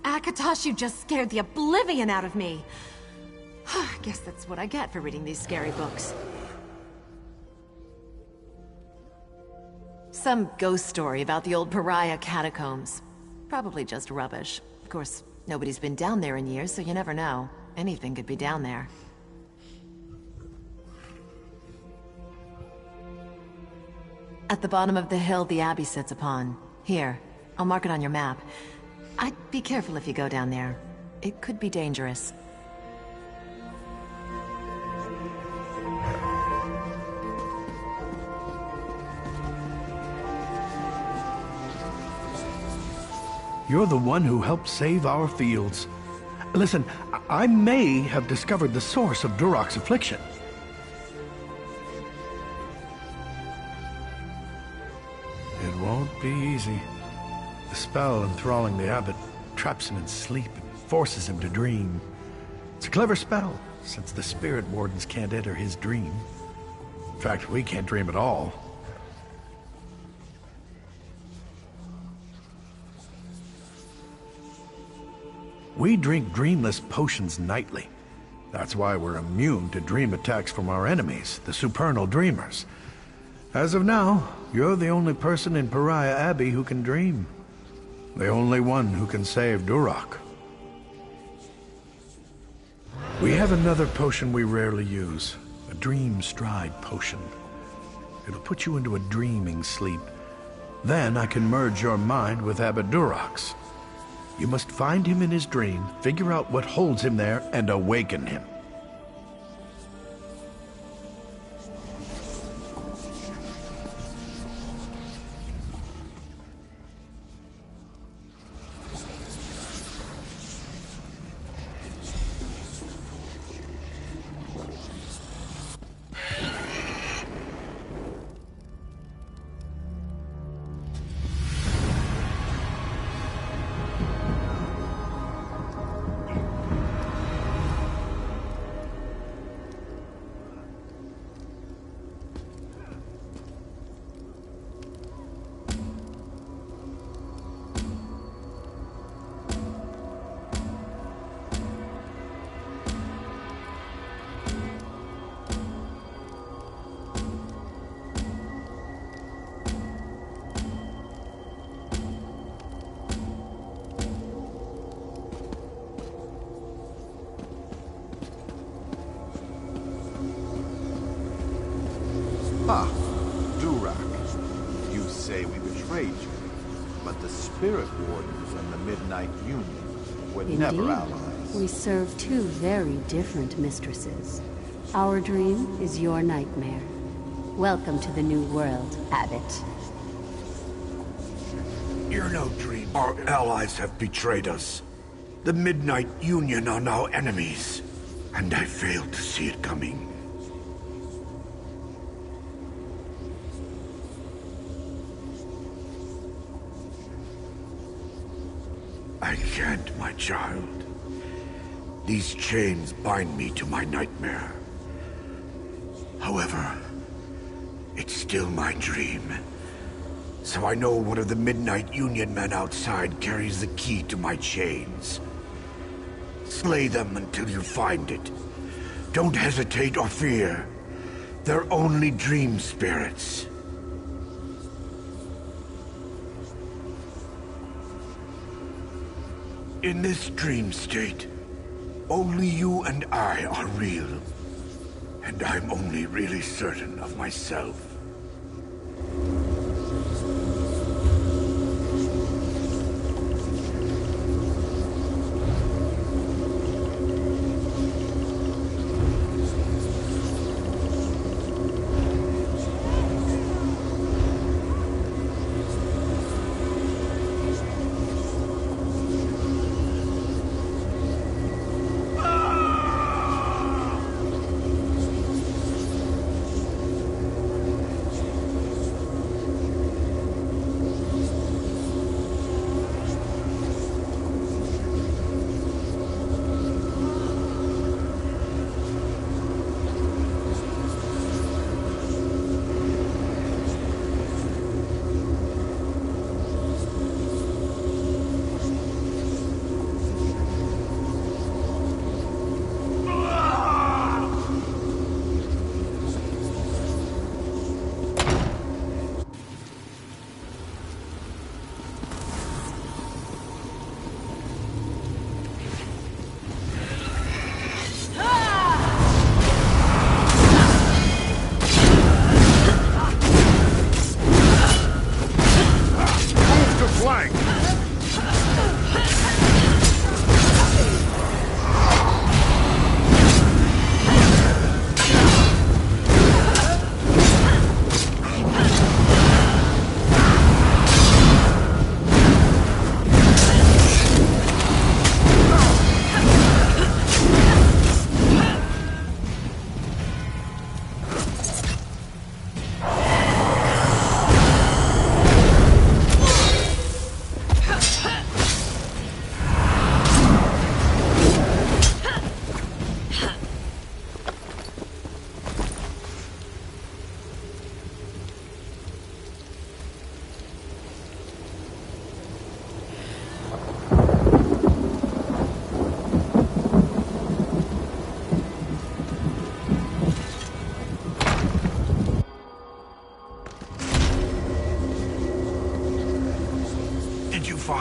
Akatosh, you just scared the oblivion out of me. Guess that's what I get for reading these scary books. Some ghost story about the old pariah catacombs. Probably just rubbish. Of course, nobody's been down there in years, so you never know. Anything could be down there. At the bottom of the hill the Abbey sits upon. Here, I'll mark it on your map. I'd be careful if you go down there. It could be dangerous. You're the one who helped save our fields. Listen, I may have discovered the source of Durok's affliction. It won't be easy. The spell enthralling the abbot traps him in sleep and forces him to dream. It's a clever spell, since the spirit wardens can't enter his dream. In fact, we can't dream at all. We drink dreamless potions nightly. That's why we're immune to dream attacks from our enemies, the supernal dreamers. As of now, you're the only person in Pariah Abbey who can dream. The only one who can save Durok. We have another potion we rarely use, a dream stride potion. It'll put you into a dreaming sleep. Then I can merge your mind with Abbot Durok's. You must find him in his dream, figure out what holds him there, and awaken him. Ah, Durok. You say we betrayed you, but the Spirit Wardens and the Midnight Union were never allies. We serve two very different mistresses. Our dream is your nightmare. Welcome to the new world, Abbot. You're no dream. Our allies have betrayed us. The Midnight Union are now enemies, and I failed to see it coming. I can't, my child. These chains bind me to my nightmare. However, it's still my dream. So I know one of the Midnight Union men outside carries the key to my chains. Slay them until you find it. Don't hesitate or fear. They're only dream spirits. In this dream state, only you and I are real. And I'm only really certain of myself.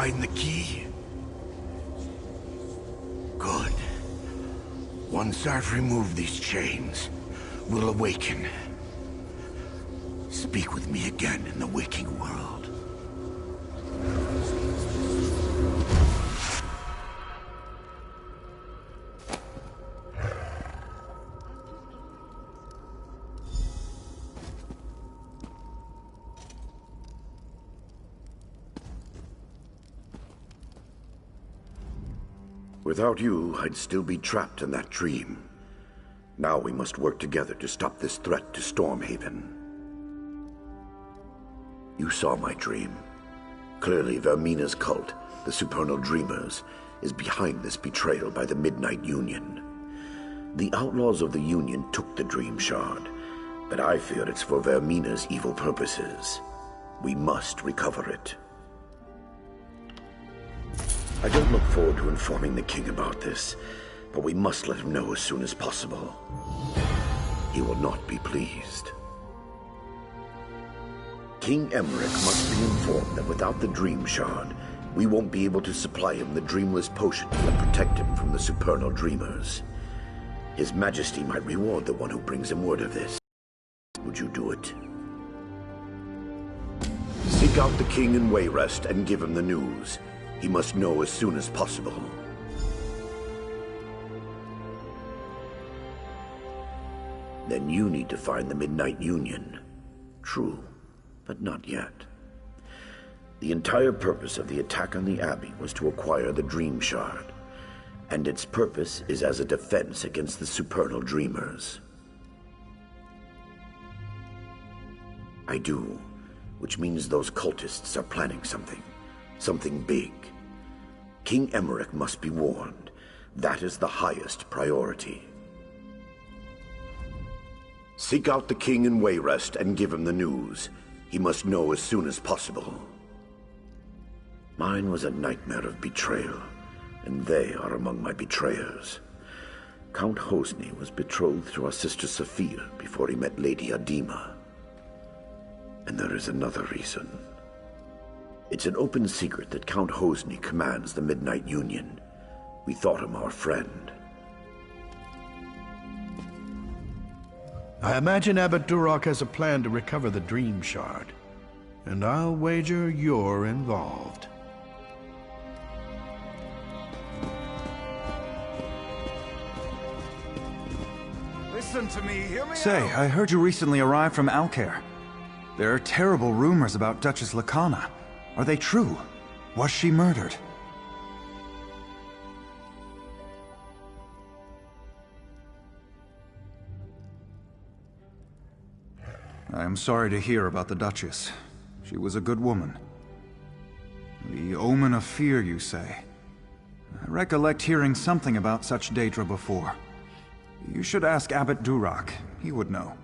find the key? Good. Once I've removed these chains, we'll awaken. Speak with me again in the waking world. Without you, I'd still be trapped in that dream. Now we must work together to stop this threat to Stormhaven. You saw my dream. Clearly, Vermina's cult, the Supernal Dreamers, is behind this betrayal by the Midnight Union. The outlaws of the Union took the Dream Shard, but I fear it's for Vermina's evil purposes. We must recover it. I don't look forward to informing the king about this, but we must let him know as soon as possible. He will not be pleased. King Emmerich must be informed that without the Dream Shard, we won't be able to supply him the dreamless potions that protect him from the Supernal Dreamers. His Majesty might reward the one who brings him word of this. Would you do it? Seek out the king in Wayrest and give him the news. He must know as soon as possible. Then you need to find the Midnight Union. True, but not yet. The entire purpose of the attack on the Abbey was to acquire the Dream Shard, and its purpose is as a defense against the Supernal Dreamers. I do, which means those cultists are planning something big. King Emmerich must be warned. That is the highest priority. Seek out the king in Wayrest and give him the news. He must know as soon as possible. Mine was a nightmare of betrayal, and they are among my betrayers. Count Hosni was betrothed to our sister Sophia before he met Lady Adima. And there is another reason. It's an open secret that Count Hosni commands the Midnight Union. We thought him our friend. I imagine Abbot Duroc has a plan to recover the Dream Shard. And I'll wager you're involved. Listen to me, hear me Say, out. I heard you recently arrived from Alcair. There are terrible rumors about Duchess Lacana. Are they true? Was she murdered? I am sorry to hear about the Duchess. She was a good woman. The omen of fear, you say? I recollect hearing something about such Daedra before. You should ask Abbot Duroc. He would know.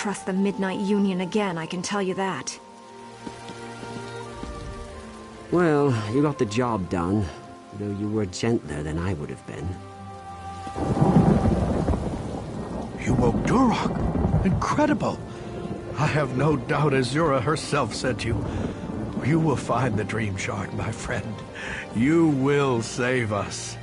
trust the Midnight Union again, I can tell you that. Well, you got the job done, though you were gentler than I would have been. You woke Durak? Incredible! I have no doubt Azura herself sent you. You will find the Dream Shard, my friend. You will save us.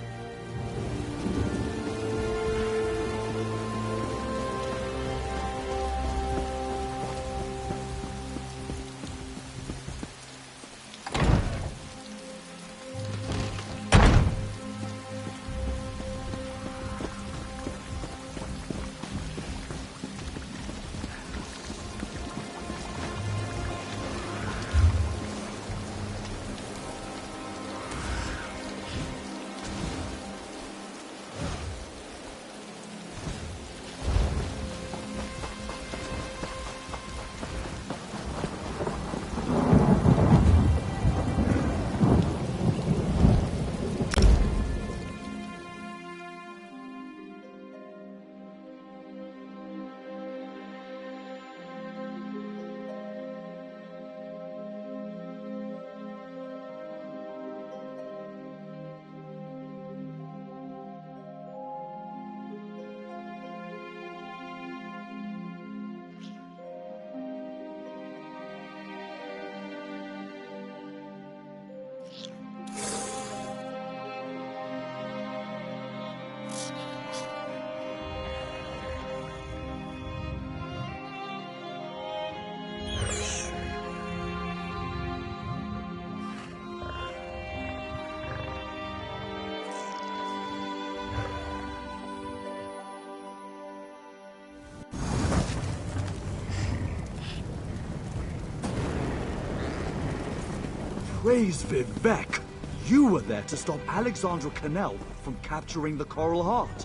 Praise Vivek! You were there to stop Alexandra Cannell from capturing the Coral Heart.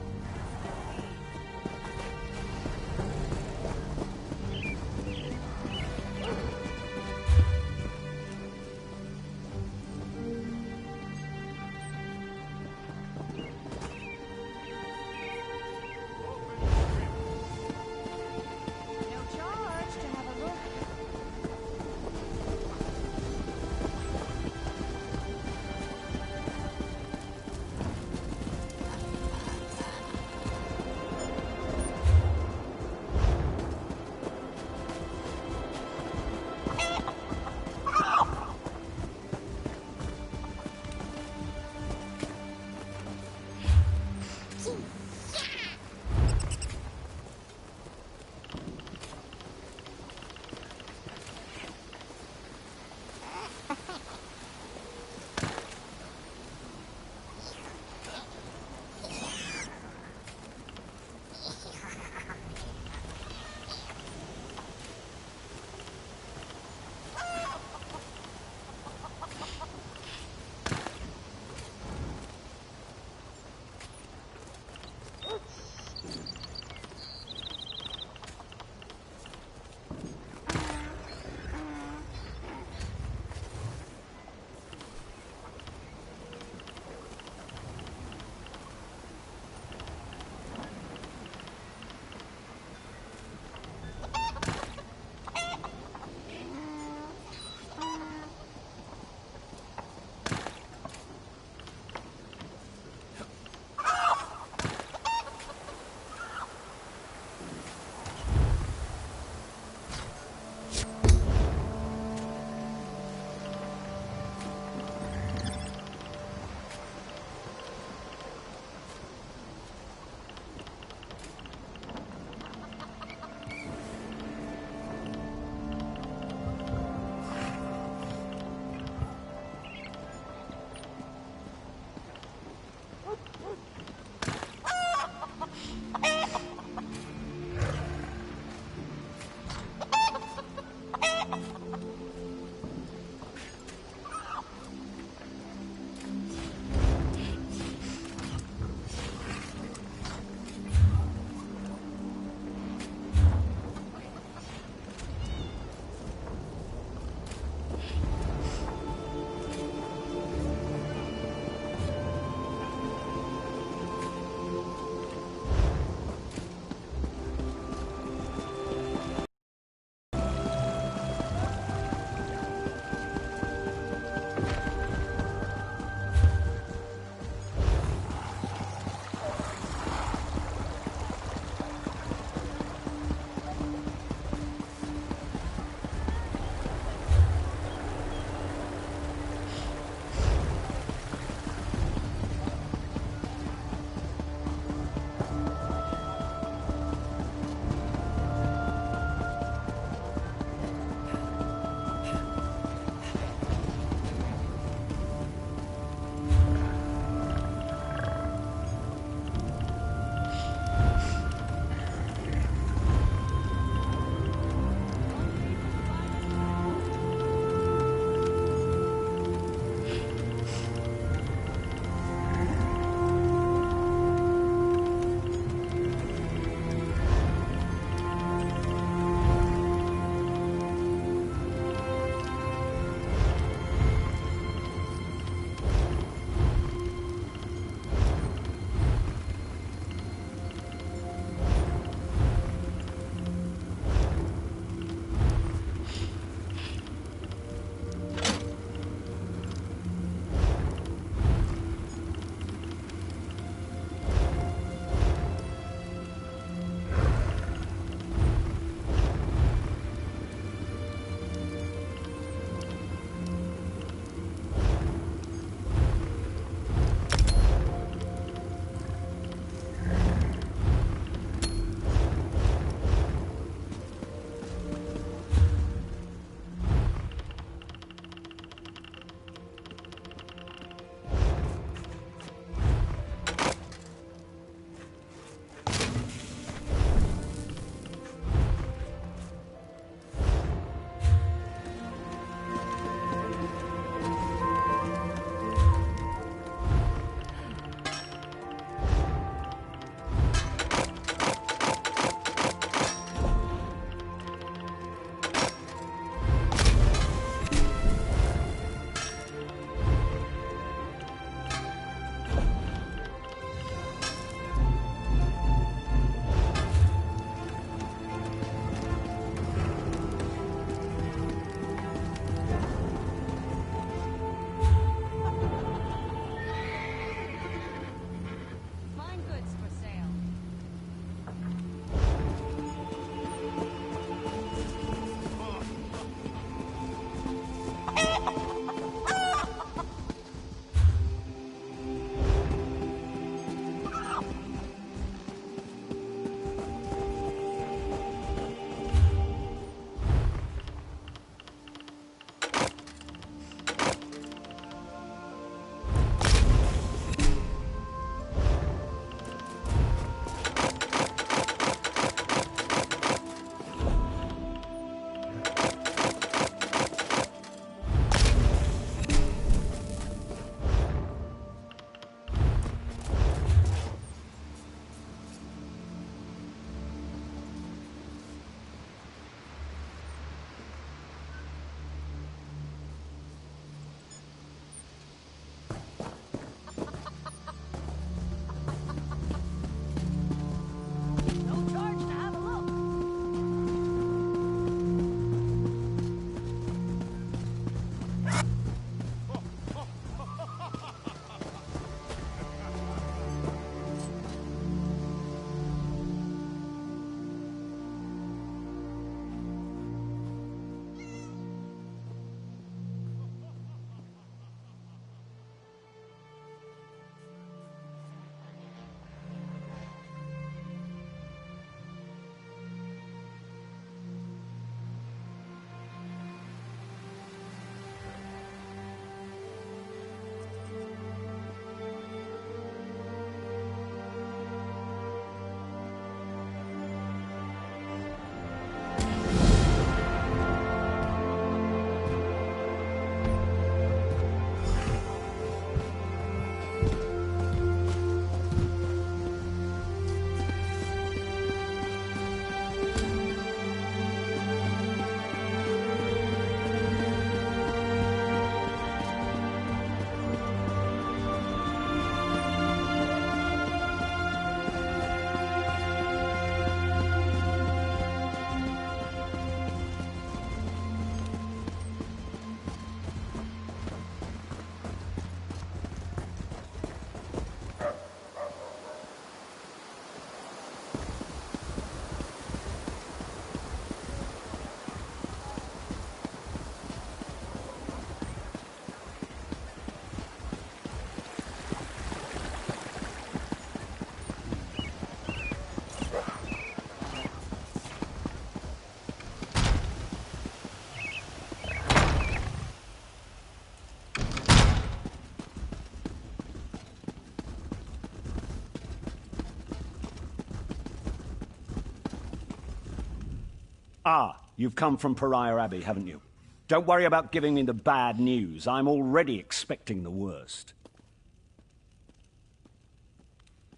Ah, you've come from Pariah Abbey, haven't you? Don't worry about giving me the bad news. I'm already expecting the worst.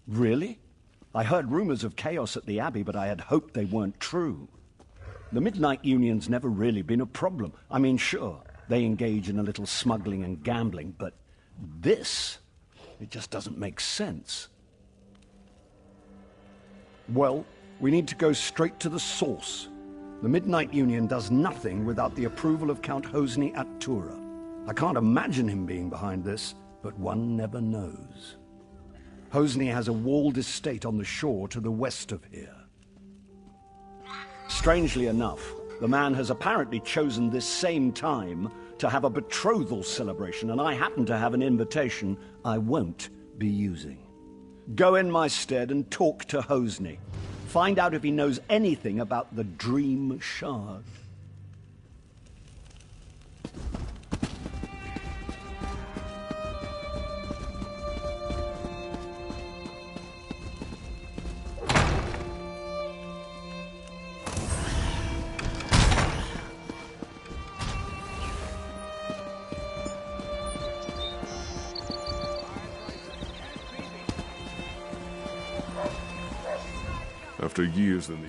Really? I heard rumors of chaos at the Abbey, but I had hoped they weren't true. The Midnight Union's never really been a problem. I mean, sure, they engage in a little smuggling and gambling, but this, it just doesn't make sense. Well, we need to go straight to the source. The Midnight Union does nothing without the approval of Count Hosni at Tura. I can't imagine him being behind this, but one never knows. Hosni has a walled estate on the shore to the west of here. Strangely enough, the man has apparently chosen this same time to have a betrothal celebration, and I happen to have an invitation I won't be using. Go in my stead and talk to Hosni. Find out if he knows anything about the Dream Shard. After years in the...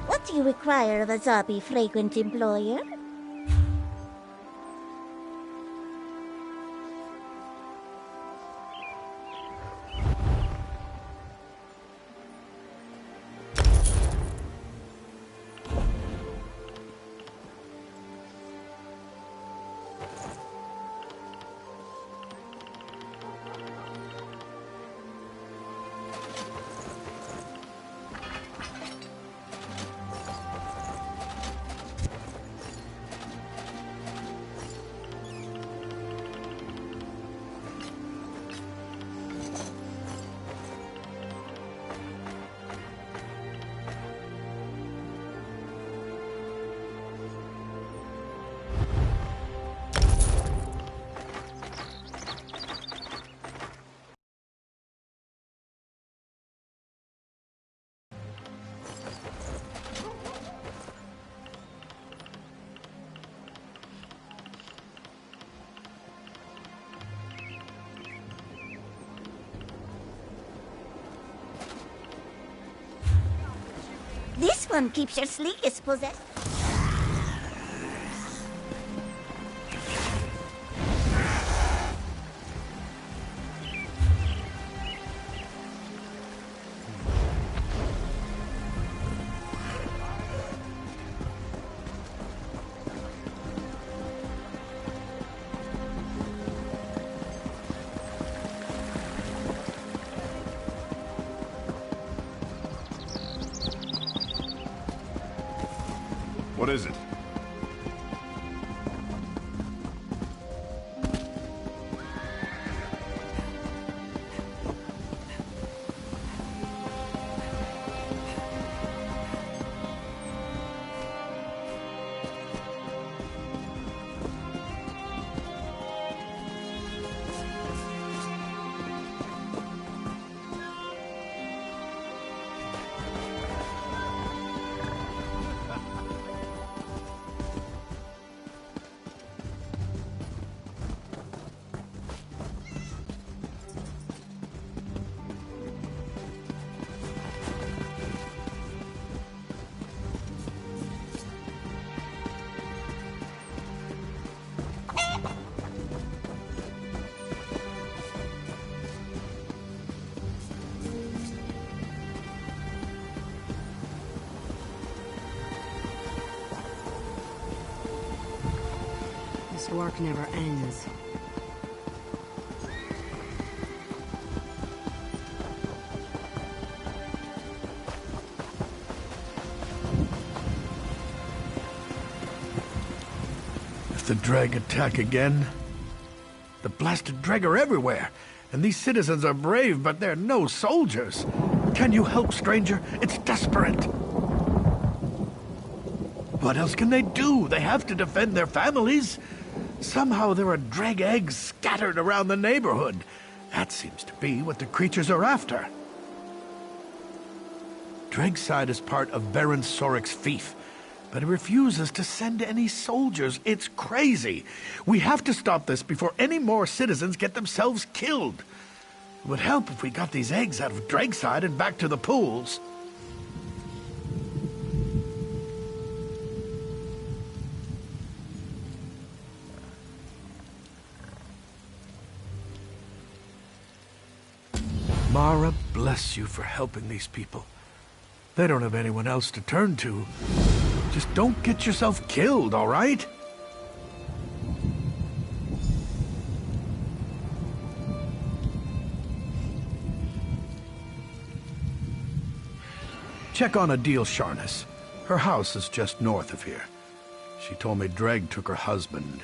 What do you require of a Zabi fragrant employer? This one keeps your sleekest possessed. What is it? This work never ends. If the Dreg attack again... The blasted Dreg are everywhere, and these citizens are brave, but they're no soldiers. Can you help, stranger? It's desperate. What else can they do? They have to defend their families. Somehow there are Dreg eggs scattered around the neighborhood. That seems to be what the creatures are after. Dregside is part of Baron Sorik's fief, but he refuses to send any soldiers. It's crazy. We have to stop this before any more citizens get themselves killed. It would help if we got these eggs out of Dregside and back to the pools. Mara, bless you for helping these people. They don't have anyone else to turn to. Just don't get yourself killed, all right? Check on Adil Sharnas. Her house is just north of here. She told me Dreg took her husband.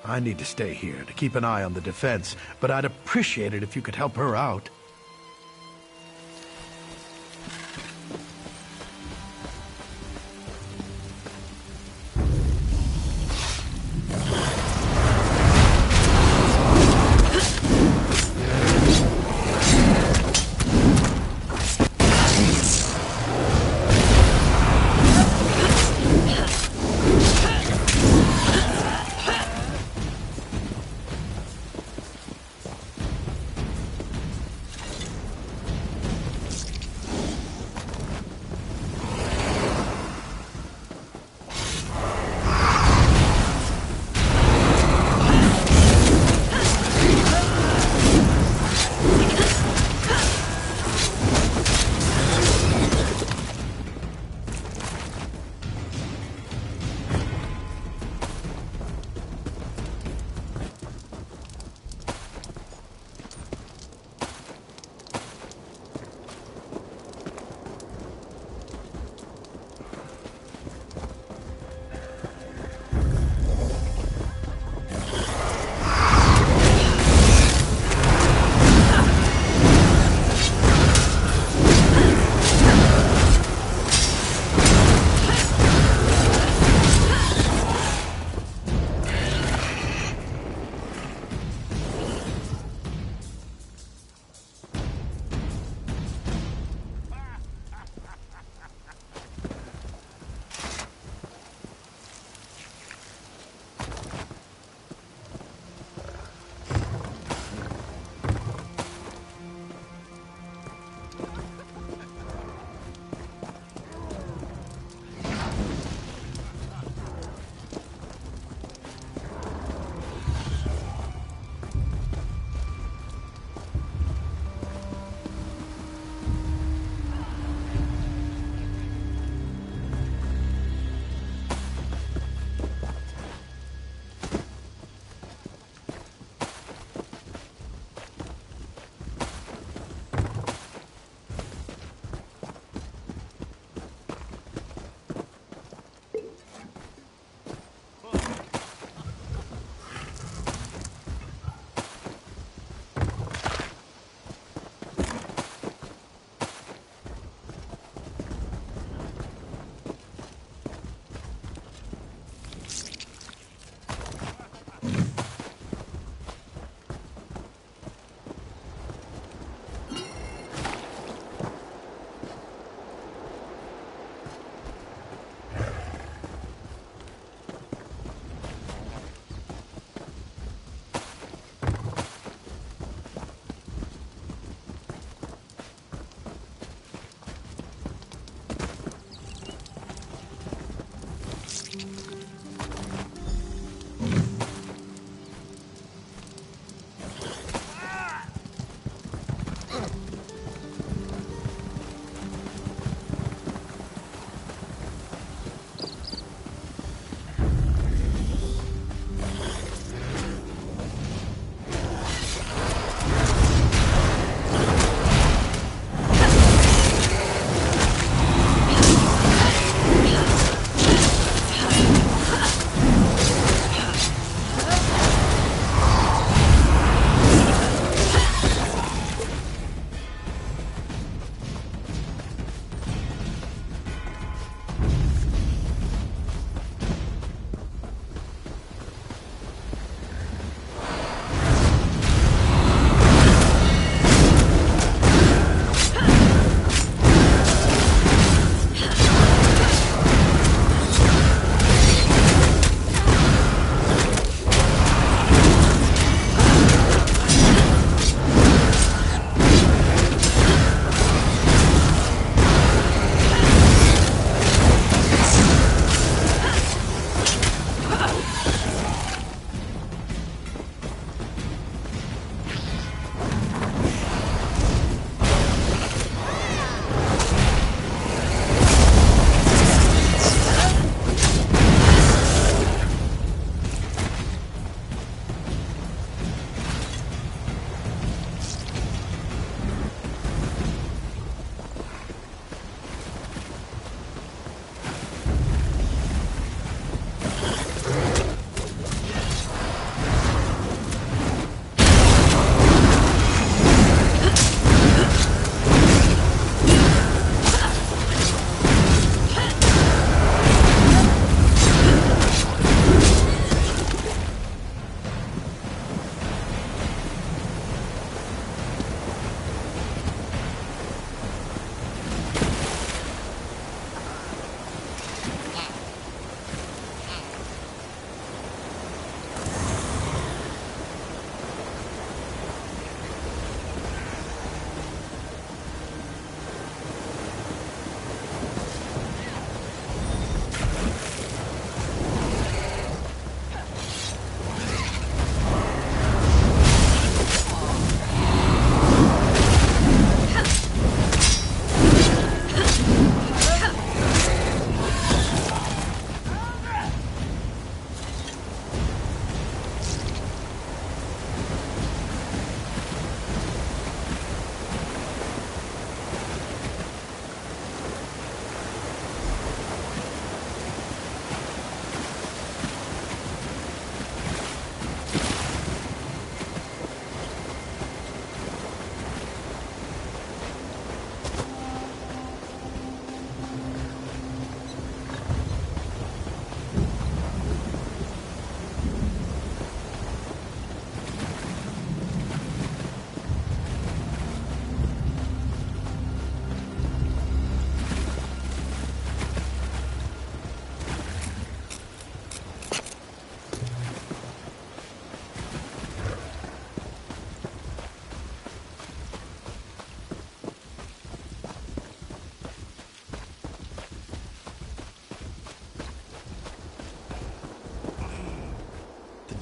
I need to stay here to keep an eye on the defense, but I'd appreciate it if you could help her out.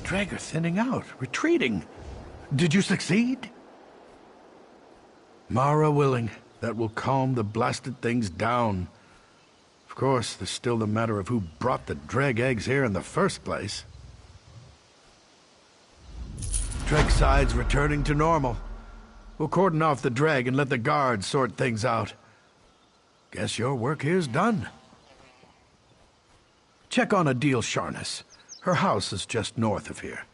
dreg are thinning out, retreating. Did you succeed? Mara willing, that will calm the blasted things down. Of course, there's still the matter of who brought the dreg eggs here in the first place. Dreg side's returning to normal. We'll cordon off the dreg and let the guards sort things out. Guess your work here's done. Check on Adil Sharness. Her house is just north of here.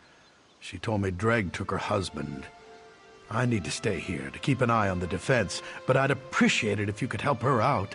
She told me Dreg took her husband. I need to stay here to keep an eye on the defense, but I'd appreciate it if you could help her out.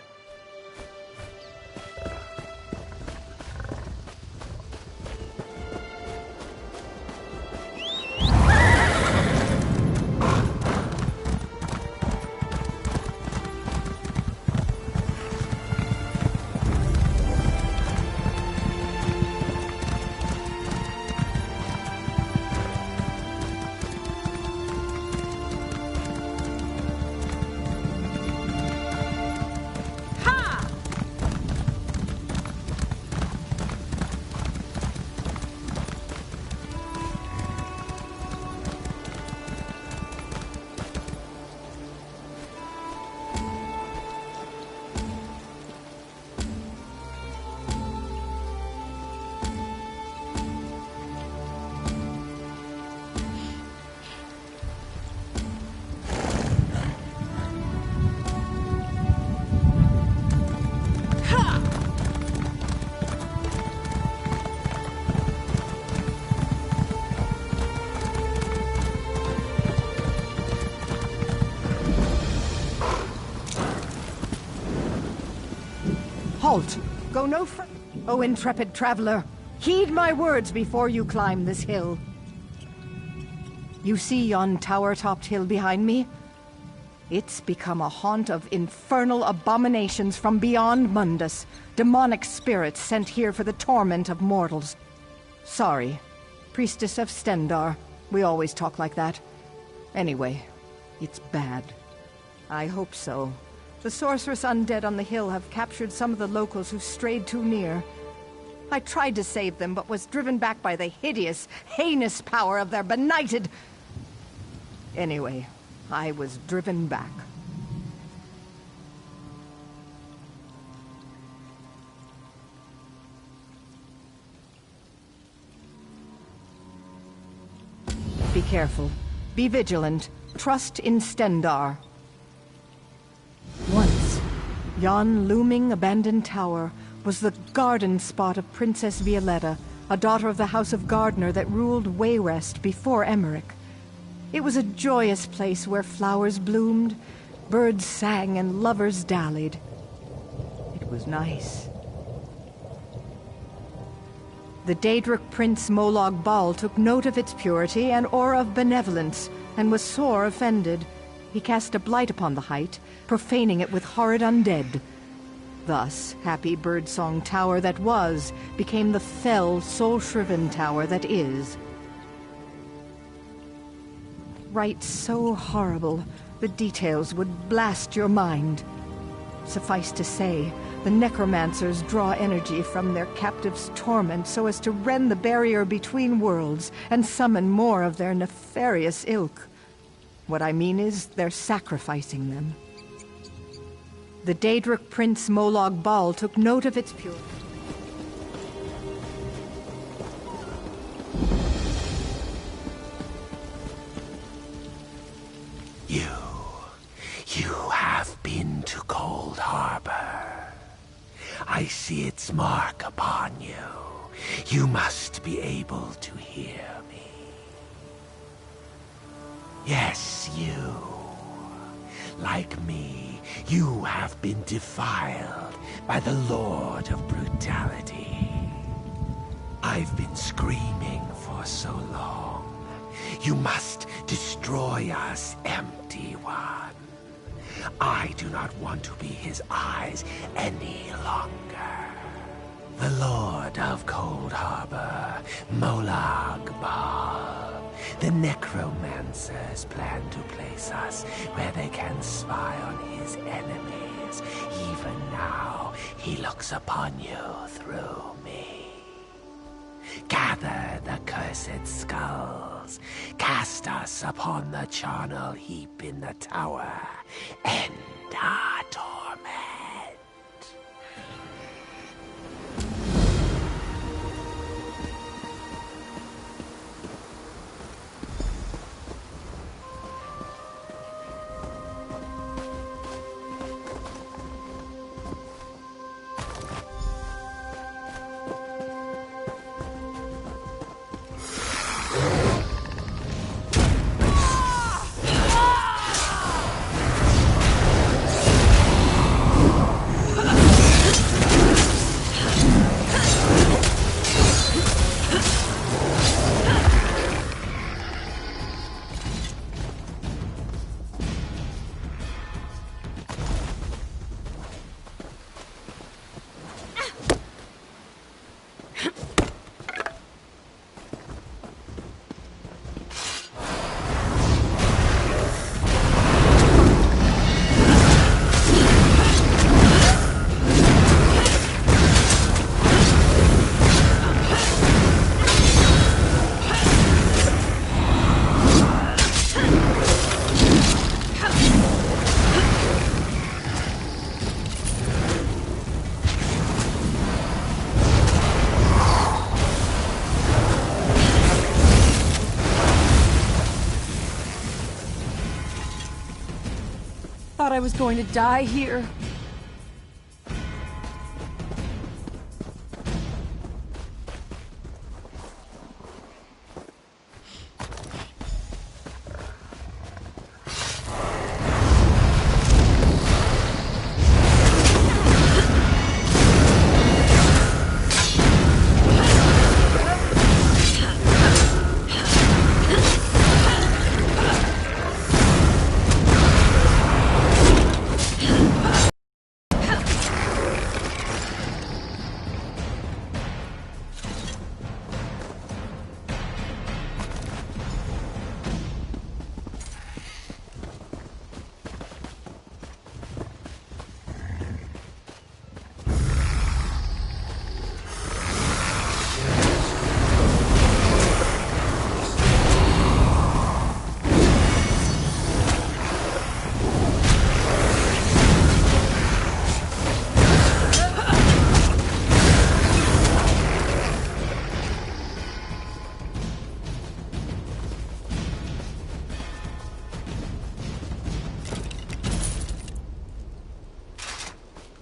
Halt! Go no further. O intrepid traveler, heed my words before you climb this hill. You see yon tower-topped hill behind me? It's become a haunt of infernal abominations from beyond Mundus, demonic spirits sent here for the torment of mortals. Sorry, priestess of Stendar. We always talk like that. Anyway, it's bad. I hope so. The sorceress undead on the hill have captured some of the locals who strayed too near. I tried to save them, but was driven back by the hideous, heinous power of their benighted... Anyway, I was driven back. Be careful. Be vigilant. Trust in Stendar. Once, yon looming abandoned tower was the garden spot of Princess Violetta, a daughter of the House of Gardner that ruled Wayrest before Emmerich. It was a joyous place where flowers bloomed, birds sang, and lovers dallied. It was nice. The Daedric Prince Molag Bal took note of its purity and aura of benevolence, and was sore offended. He cast a blight upon the height, profaning it with horrid undead. Thus, happy birdsong tower that was, became the fell, soul-shriven tower that is. Rites so horrible, the details would blast your mind. Suffice to say, the necromancers draw energy from their captives' torment so as to rend the barrier between worlds and summon more of their nefarious ilk. What I mean is, they're sacrificing them. The Daedric Prince Molag Bal took note of its purity. You have been to Cold Harbor. I see its mark upon you. You must be able to hear me. Yes, you. Like me, you have been defiled by the Lord of Brutality. I've been screaming for so long. You must destroy us, Empty One. I do not want to be his eyes any longer. The Lord of Cold Harbor, Molag Bal. The necromancers plan to place us where they can spy on his enemies. Even now, he looks upon you through me. Gather the accursed skulls. Cast us upon the charnel heap in the tower. End our torment. Thought I was going to die here.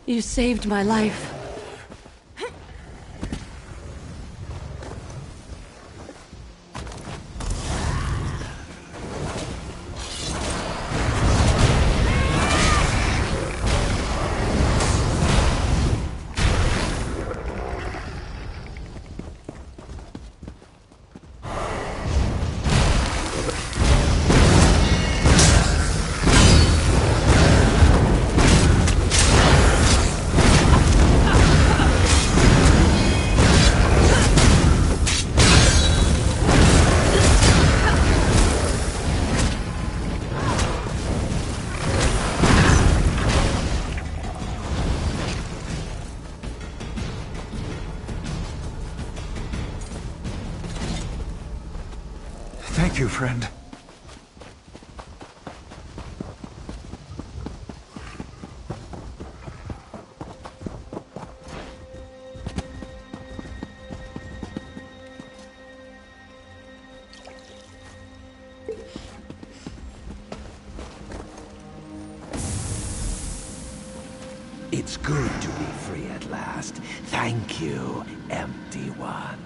You saved my life. Thank you, friend. It's good to be free at last. Thank you, empty one.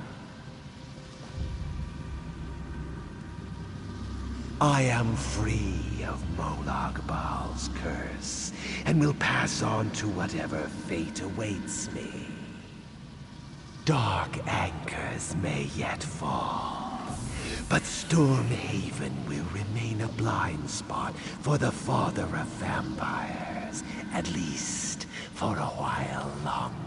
I am free of Molag Baal's curse, and will pass on to whatever fate awaits me. Dark anchors may yet fall, but Stormhaven will remain a blind spot for the father of vampires, at least for a while longer.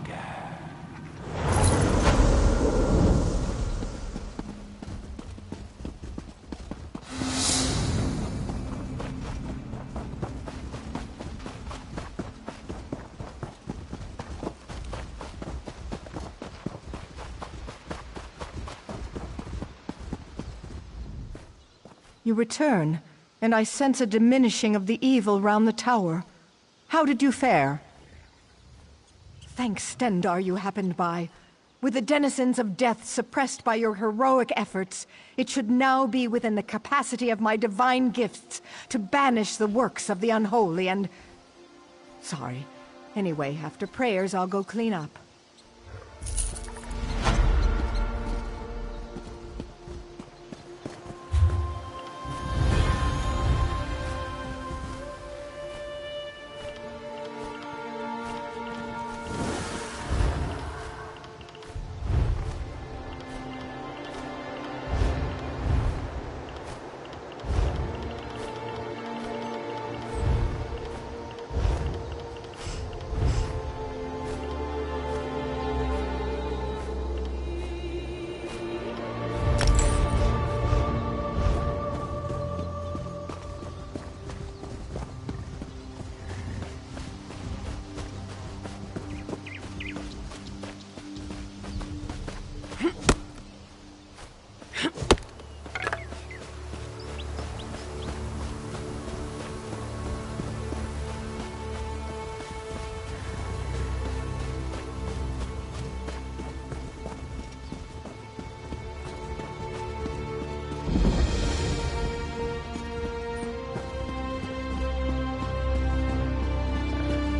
You return, and I sense a diminishing of the evil round the tower. How did you fare? Thanks, Stendarr, you happened by. With the denizens of death suppressed by your heroic efforts, it should now be within the capacity of my divine gifts to banish the works of the unholy and... Sorry. Anyway, after prayers, I'll go clean up.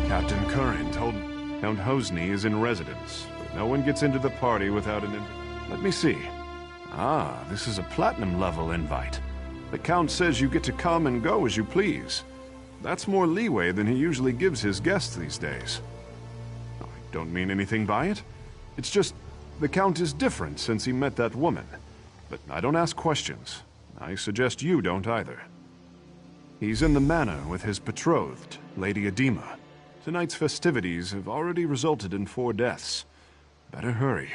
Captain Curran told Count Hosni is in residence, but no one gets into the party without an Let me see. Ah, this is a platinum level invite. The Count says you get to come and go as you please. That's more leeway than he usually gives his guests these days. I don't mean anything by it. It's just, the Count is different since he met that woman. But I don't ask questions. I suggest you don't either. He's in the manor with his betrothed, Lady Adema. Tonight's festivities have already resulted in 4 deaths. Better hurry.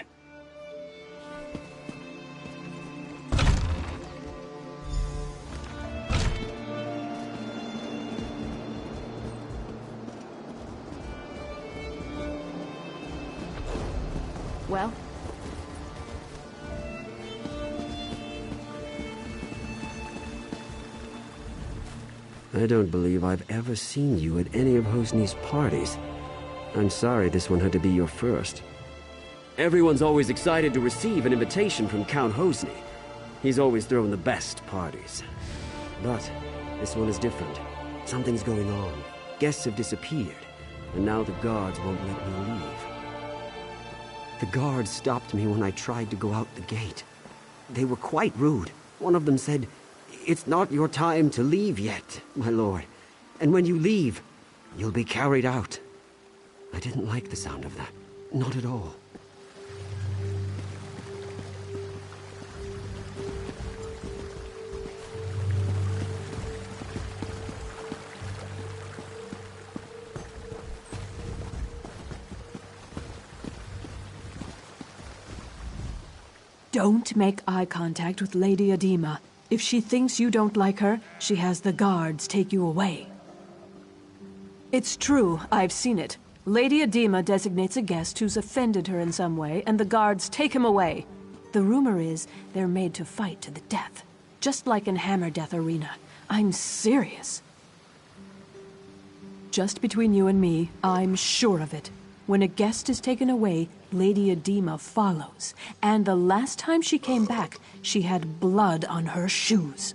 Well? I don't believe I've ever seen you at any of Hosni's parties. I'm sorry this one had to be your first. Everyone's always excited to receive an invitation from Count Hosni. He's always throwing the best parties. But this one is different. Something's going on. Guests have disappeared, and now the guards won't let me leave. The guards stopped me when I tried to go out the gate. They were quite rude. One of them said, "It's not your time to leave yet, my lord. And when you leave, you'll be carried out." I didn't like the sound of that. Not at all. Don't make eye contact with Lady Adema. If she thinks you don't like her, she has the guards take you away. It's true, I've seen it. Lady Adema designates a guest who's offended her in some way, and the guards take him away. The rumor is they're made to fight to the death, just like in Hammer Death Arena. I'm serious. Just between you and me, I'm sure of it. When a guest is taken away, Lady Adema follows. And the last time she came back, she had blood on her shoes.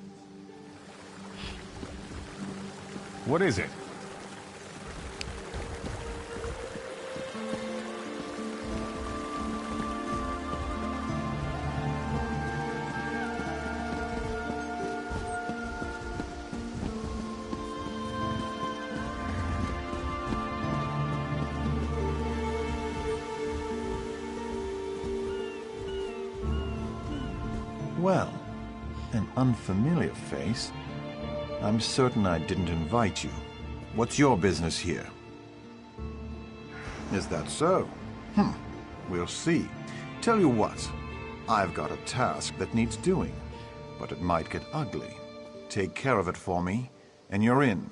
What is it? Well, an unfamiliar face. I'm certain I didn't invite you. What's your business here? Is that so? We'll see. Tell you what, I've got a task that needs doing, but it might get ugly. Take care of it for me, and you're in.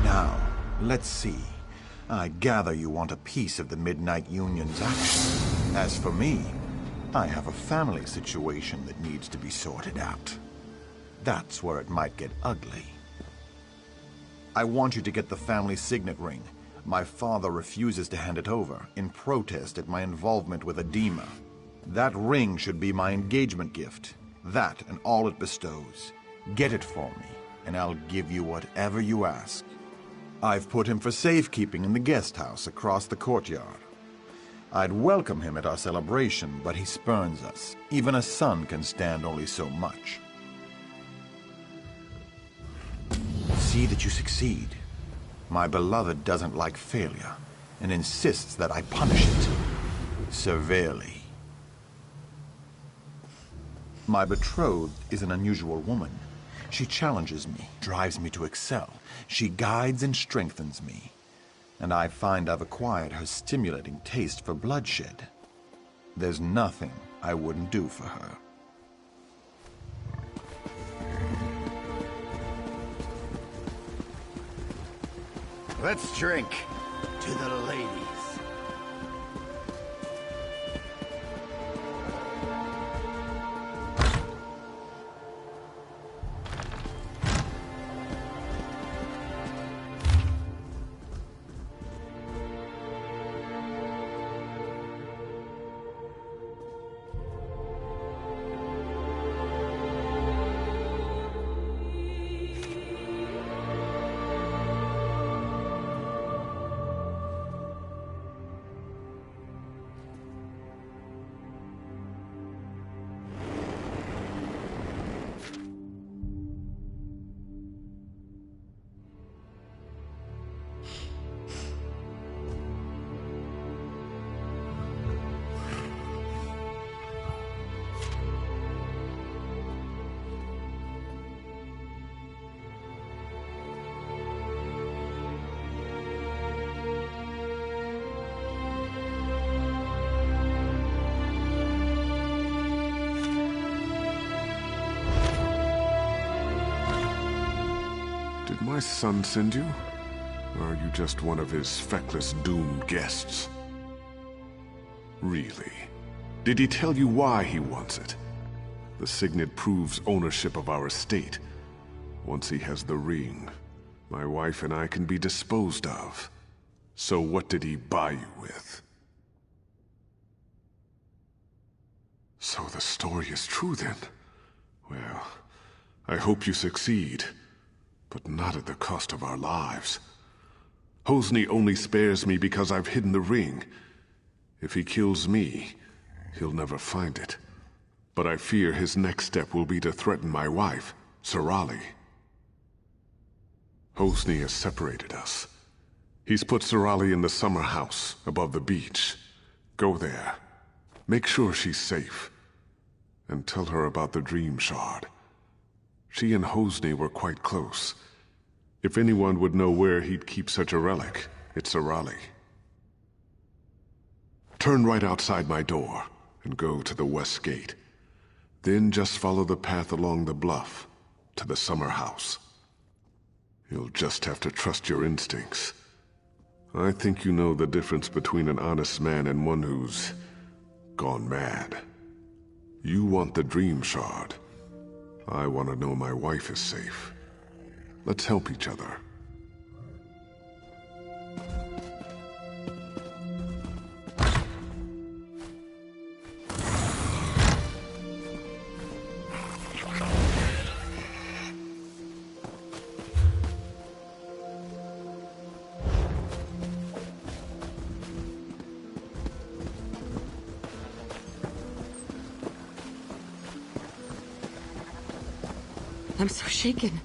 Now, let's see. I gather you want a piece of the Midnight Union's action. As for me, I have a family situation that needs to be sorted out. That's where it might get ugly. I want you to get the family signet ring. My father refuses to hand it over, in protest at my involvement with Edema. That ring should be my engagement gift. That and all it bestows. Get it for me, and I'll give you whatever you ask. I've put him for safekeeping in the guest house across the courtyard. I'd welcome him at our celebration, but he spurns us. Even a son can stand only so much. See that you succeed. My beloved doesn't like failure, and insists that I punish it severely. My betrothed is an unusual woman. She challenges me, drives me to excel. She guides and strengthens me. And I find I've acquired her stimulating taste for bloodshed. There's nothing I wouldn't do for her. Let's drink to the ladies. Did my son send you? Or are you just one of his feckless, doomed guests? Really? Did he tell you why he wants it? The signet proves ownership of our estate. Once he has the ring, my wife and I can be disposed of. So what did he buy you with? So the story is true then? Well, I hope you succeed. But not at the cost of our lives. Hosni only spares me because I've hidden the ring. If he kills me, he'll never find it. But I fear his next step will be to threaten my wife, Sorali. Hosni has separated us. He's put Sorali in the summer house above the beach. Go there. Make sure she's safe. And tell her about the dream shard. She and Hosni were quite close. If anyone would know where he'd keep such a relic, it's Sorali. Turn right outside my door and go to the west gate. Then just follow the path along the bluff to the summer house. You'll just have to trust your instincts. I think you know the difference between an honest man and one who's gone mad. You want the dream shard. I want to know my wife is safe. Let's help each other. I'm so shaken.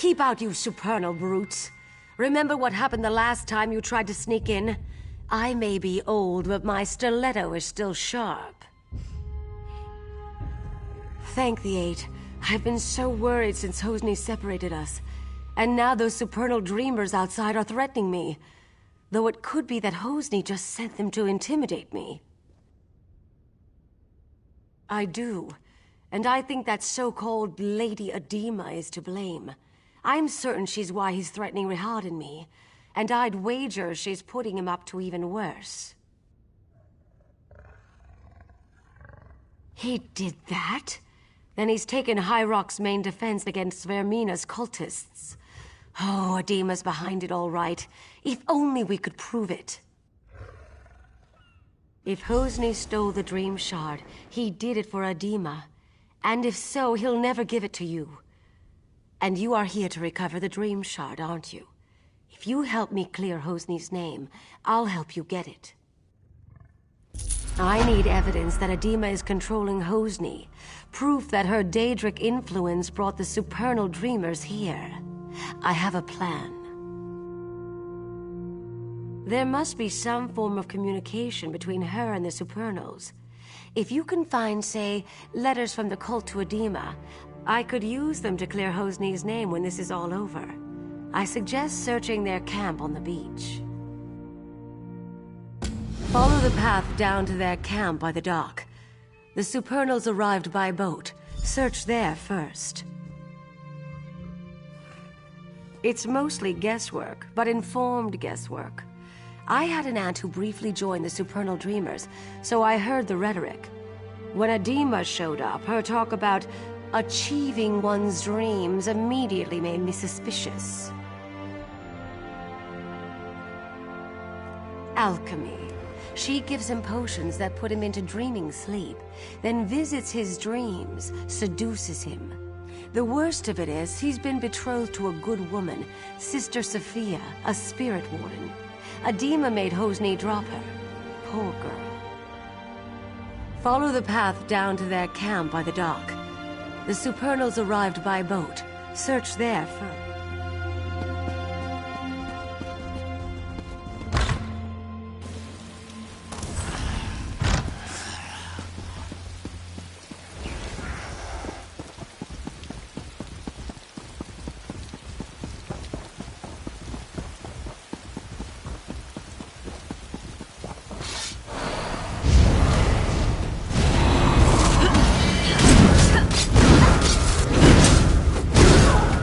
Keep out, you supernal brutes. Remember what happened the last time you tried to sneak in? I may be old, but my stiletto is still sharp. Thank the Eight. I've been so worried since Hosni separated us. And now those supernal dreamers outside are threatening me. Though it could be that Hosni just sent them to intimidate me. I do. And I think that so-called Lady Adema is to blame. I'm certain she's why he's threatening Rihad and me. And I'd wager she's putting him up to even worse. He did that? Then he's taken High Rock's main defense against Vermina's cultists. Oh, Adema's behind it all right. If only we could prove it. If Hosni stole the Dream Shard, he did it for Adema. And if so, he'll never give it to you. And you are here to recover the Dream Shard, aren't you? If you help me clear Hosni's name, I'll help you get it. I need evidence that Adema is controlling Hosni. Proof that her Daedric influence brought the supernal dreamers here. I have a plan. There must be some form of communication between her and the supernals. If you can find, say, letters from the cult to Adema, I could use them to clear Hosni's name when this is all over. I suggest searching their camp on the beach. Follow the path down to their camp by the dock. The supernals arrived by boat. Search there first. It's mostly guesswork, but informed guesswork. I had an aunt who briefly joined the supernal dreamers, so I heard the rhetoric. When Adema showed up, her talk about achieving one's dreams immediately made me suspicious. Alchemy. She gives him potions that put him into dreaming sleep, then visits his dreams, seduces him. The worst of it is, he's been betrothed to a good woman, Sister Sophia, a spirit warden. Adema made Hosni drop her. Poor girl. Follow the path down to their camp by the dock. The supernals arrived by boat. Search there first.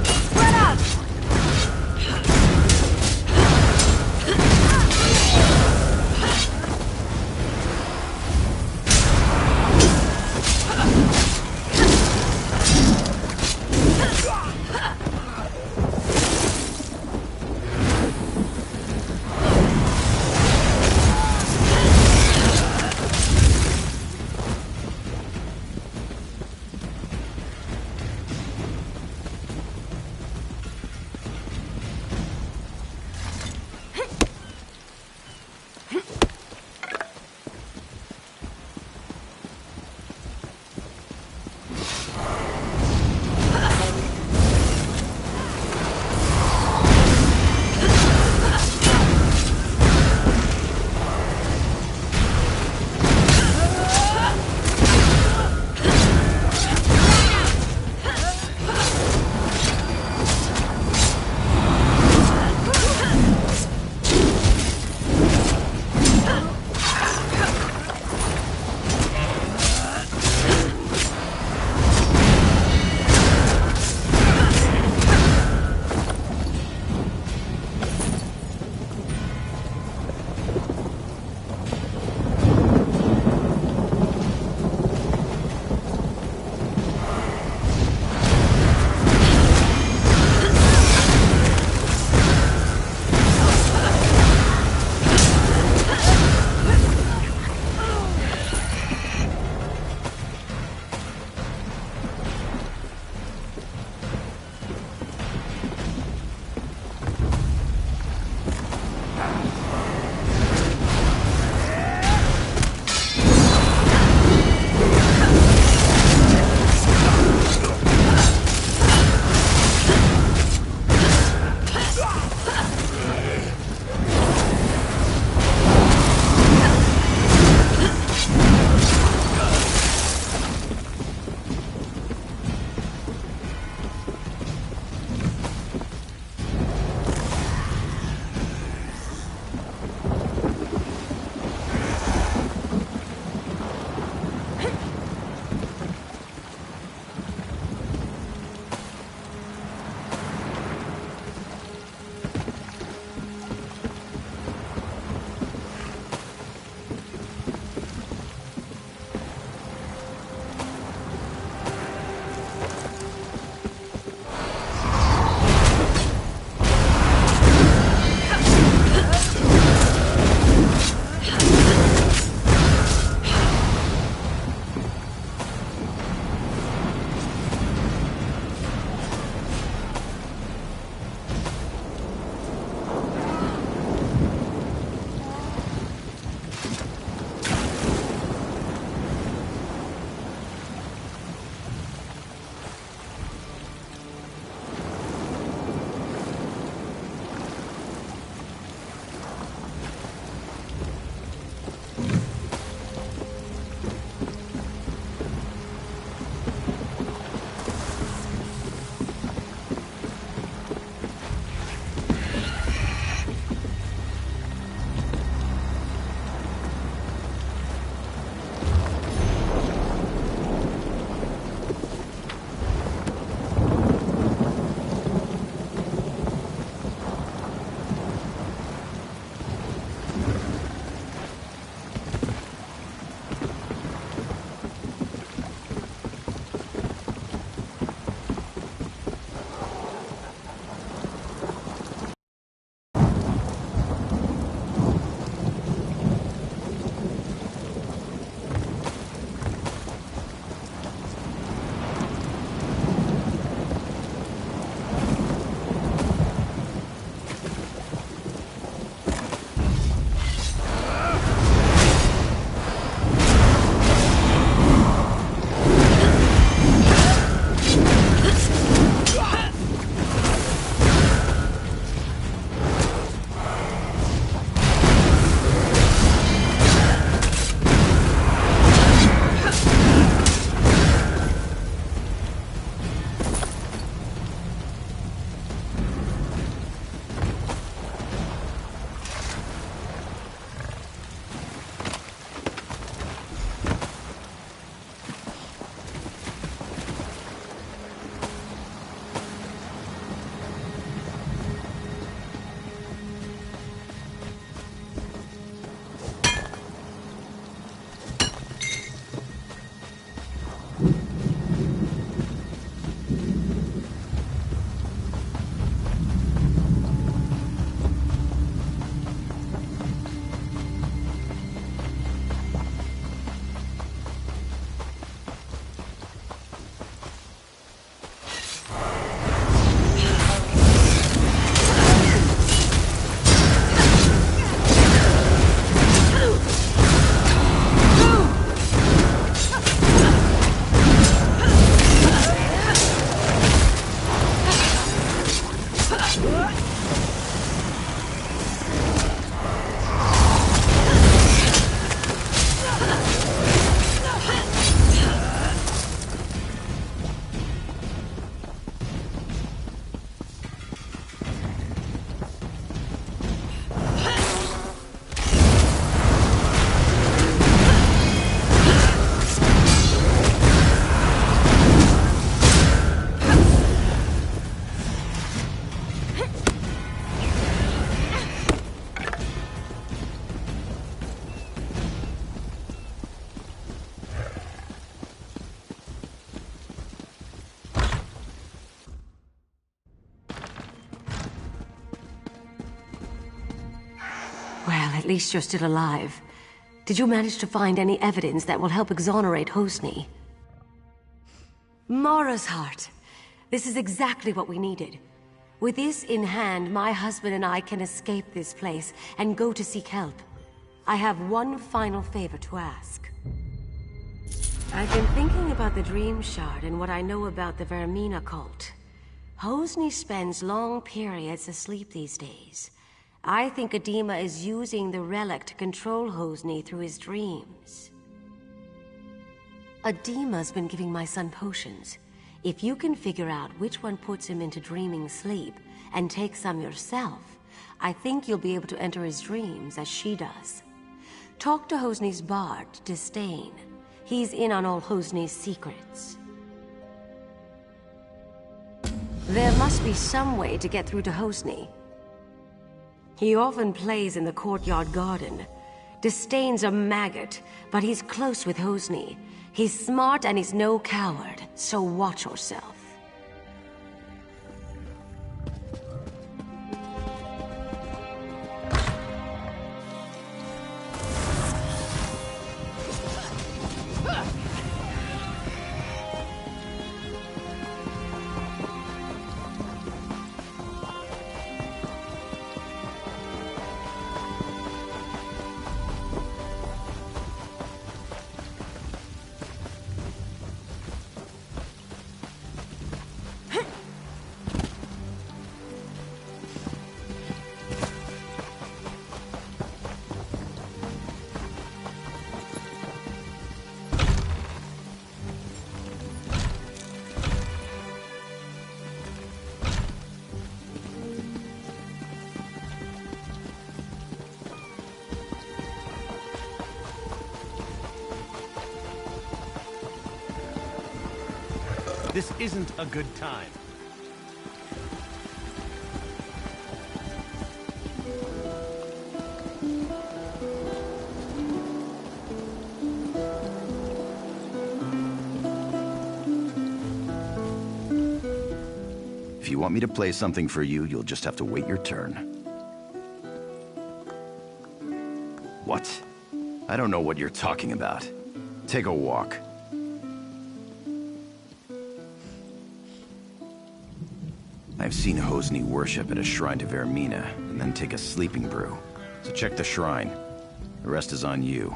Spread out! Well, at least you're still alive. Did you manage to find any evidence that will help exonerate Hosni? Mara's heart. This is exactly what we needed. With this in hand, my husband and I can escape this place and go to seek help. I have one final favor to ask. I've been thinking about the Dream Shard and what I know about the Vermina cult. Hosni spends long periods asleep these days. I think Adema is using the relic to control Hosni through his dreams. Adema's been giving my son potions. If you can figure out which one puts him into dreaming sleep, and take some yourself, I think you'll be able to enter his dreams as she does. Talk to Hosni's bard, Disdain. He's in on all Hosni's secrets. There must be some way to get through to Hosni. He often plays in the courtyard garden. Disdain's a maggot, but he's close with Hosni. He's smart and he's no coward, so watch yourself. This isn't a good time. If you want me to play something for you, you'll just have to wait your turn. What? I don't know what you're talking about. Take a walk. I've seen Hosni worship at a shrine to Vermina, and then take a sleeping brew. So check the shrine. The rest is on you.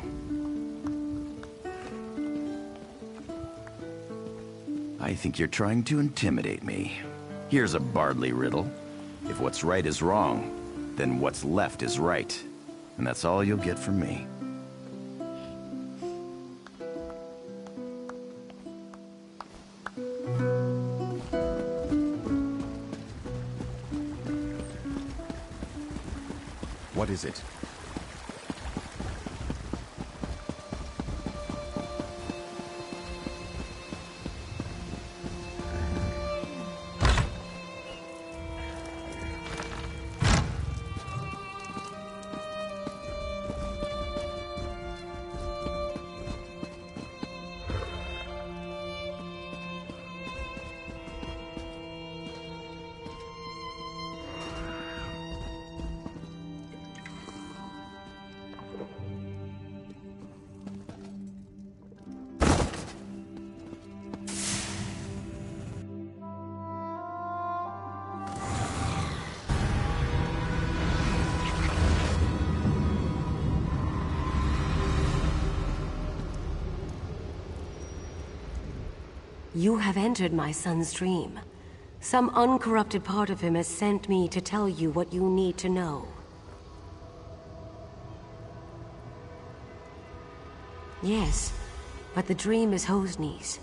I think you're trying to intimidate me. Here's a Bardley riddle. If what's right is wrong, then what's left is right. And that's all you'll get from me. What is it? You have entered my son's dream. Some uncorrupted part of him has sent me to tell you what you need to know. Yes, but the dream is Hosni's.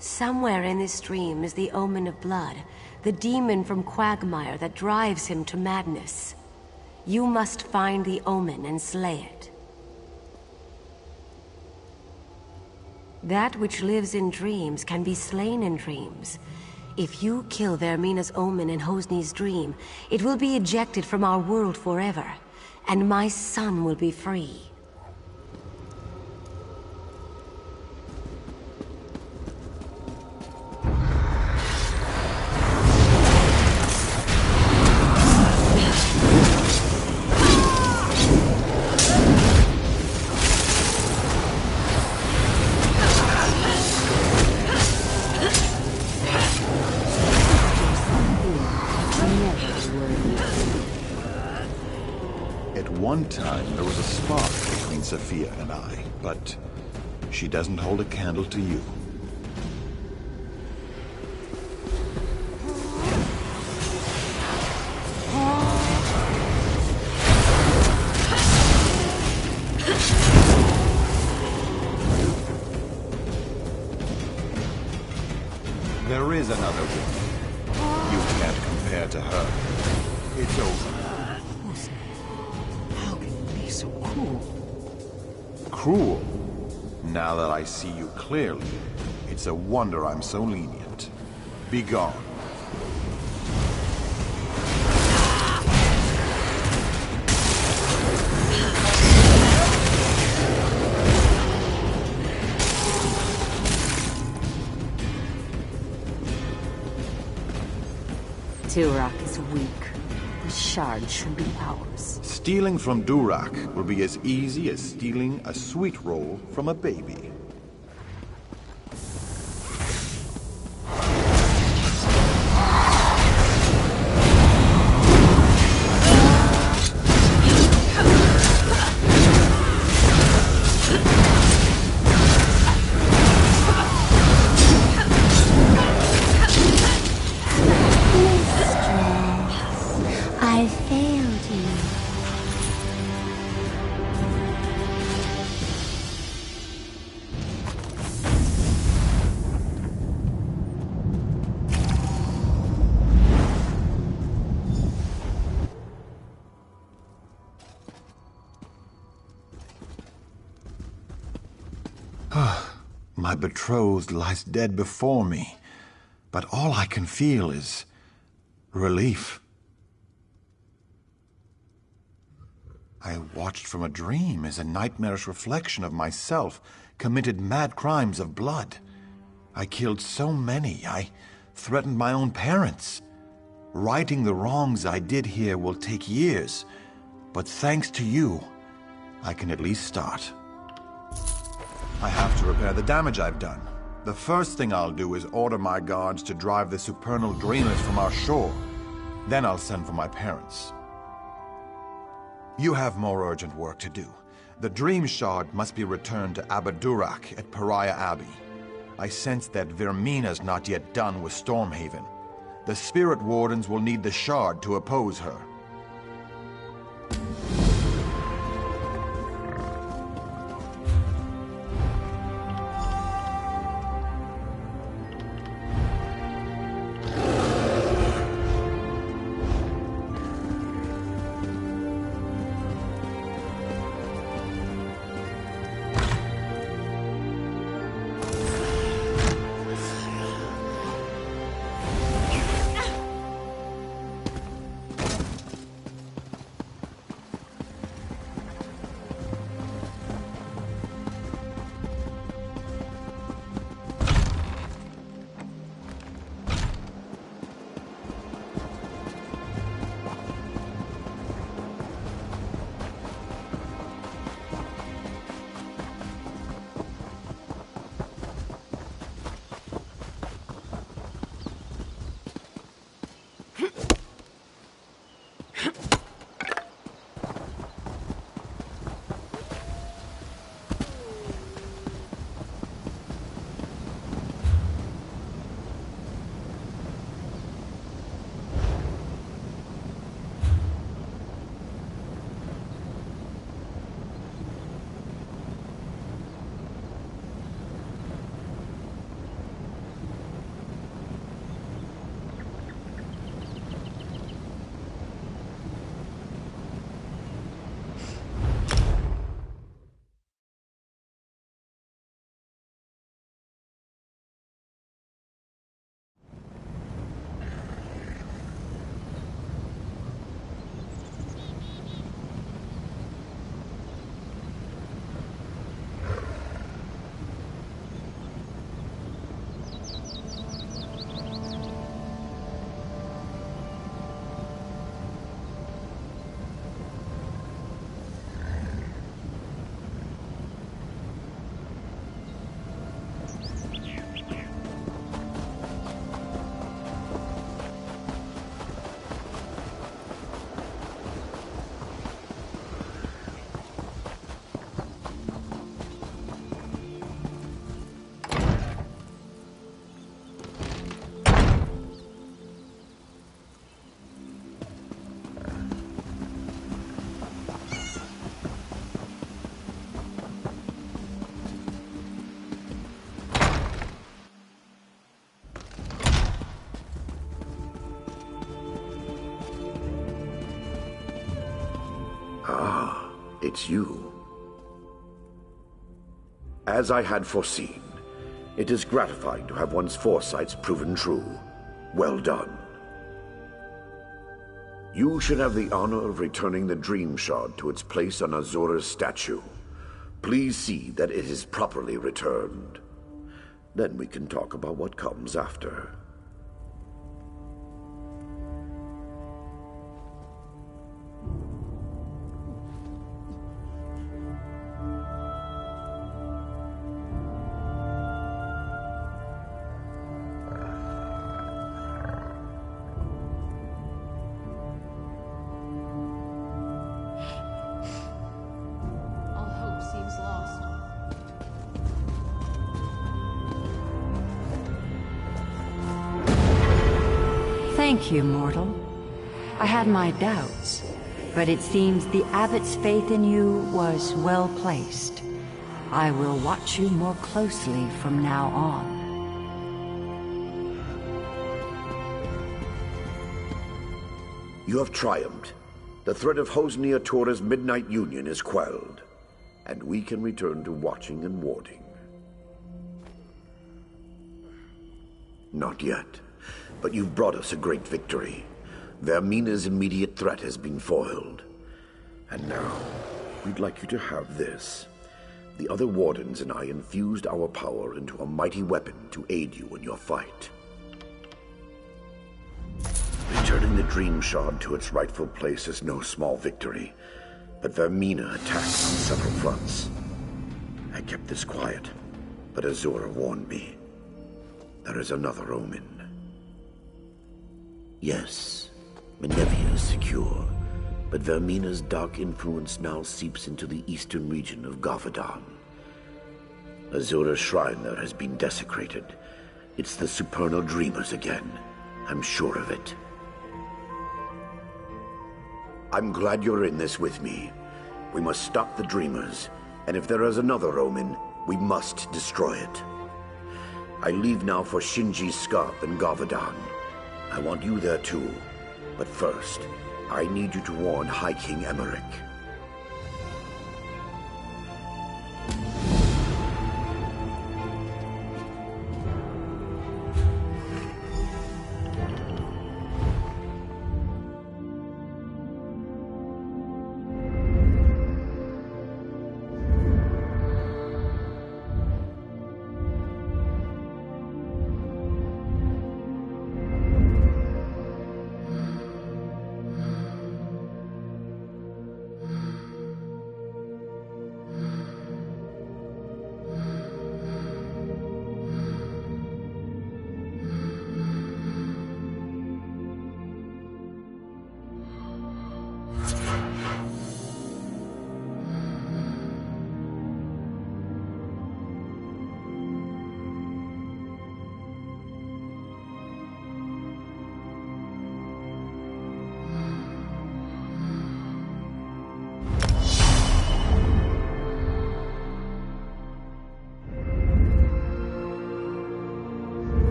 Somewhere in this dream is the omen of blood, the demon from Quagmire that drives him to madness. You must find the omen and slay it. That which lives in dreams can be slain in dreams. If you kill Vermina's omen in Hosni's dream, it will be ejected from our world forever, and my son will be free. one time there was a spark between Sophia and I, but she doesn't hold a candle to you. There is another woman. You can't compare to her. It's over. How can you be so cruel? Cruel? Now that I see you clearly, it's a wonder I'm so lenient. Be gone. Durak is weak. The shard should be ours. Stealing from Durak will be as easy as stealing a sweet roll from a baby. I failed you. My betrothed lies dead before me, but all I can feel is relief. I watched from a dream as a nightmarish reflection of myself committed mad crimes of blood. I killed so many, I threatened my own parents. Righting the wrongs I did here will take years, but thanks to you, I can at least start. I have to repair the damage I've done. The first thing I'll do is order my guards to drive the supernal dreamers from our shore. Then I'll send for my parents. You have more urgent work to do. The Dream Shard must be returned to Abadurak at Pariah Abbey. I sense that Vermina's not yet done with Stormhaven. The Spirit Wardens will need the Shard to oppose her. Ah, it's you. As I had foreseen, it is gratifying to have one's foresights proven true. Well done. You should have the honor of returning the Dream Shard to its place on Azura's statue. Please see that it is properly returned. Then we can talk about what comes after. Thank you, mortal. I had my doubts, but it seems the Abbot's faith in you was well placed. I will watch you more closely from now on. You have triumphed. The threat of Hosnia Tora's Midnight Union is quelled, and we can return to watching and warding. Not yet. But you've brought us a great victory. Vermina's immediate threat has been foiled. And now, we'd like you to have this. The other Wardens and I infused our power into a mighty weapon to aid you in your fight. Returning the Dream Shard to its rightful place is no small victory, but Vermina attacked on several fronts. I kept this quiet, but Azura warned me. There is another omen. Yes, Menevia is secure, but Vermina's dark influence now seeps into the eastern region of Gavadan. Azura's shrine there has been desecrated. It's the Supernal Dreamers again. I'm sure of it. I'm glad you're in this with me. We must stop the Dreamers, and if there is another omen, we must destroy it. I leave now for Shinji's Scarp in Gavadan. I want you there too, but first, I need you to warn High King Emmerich.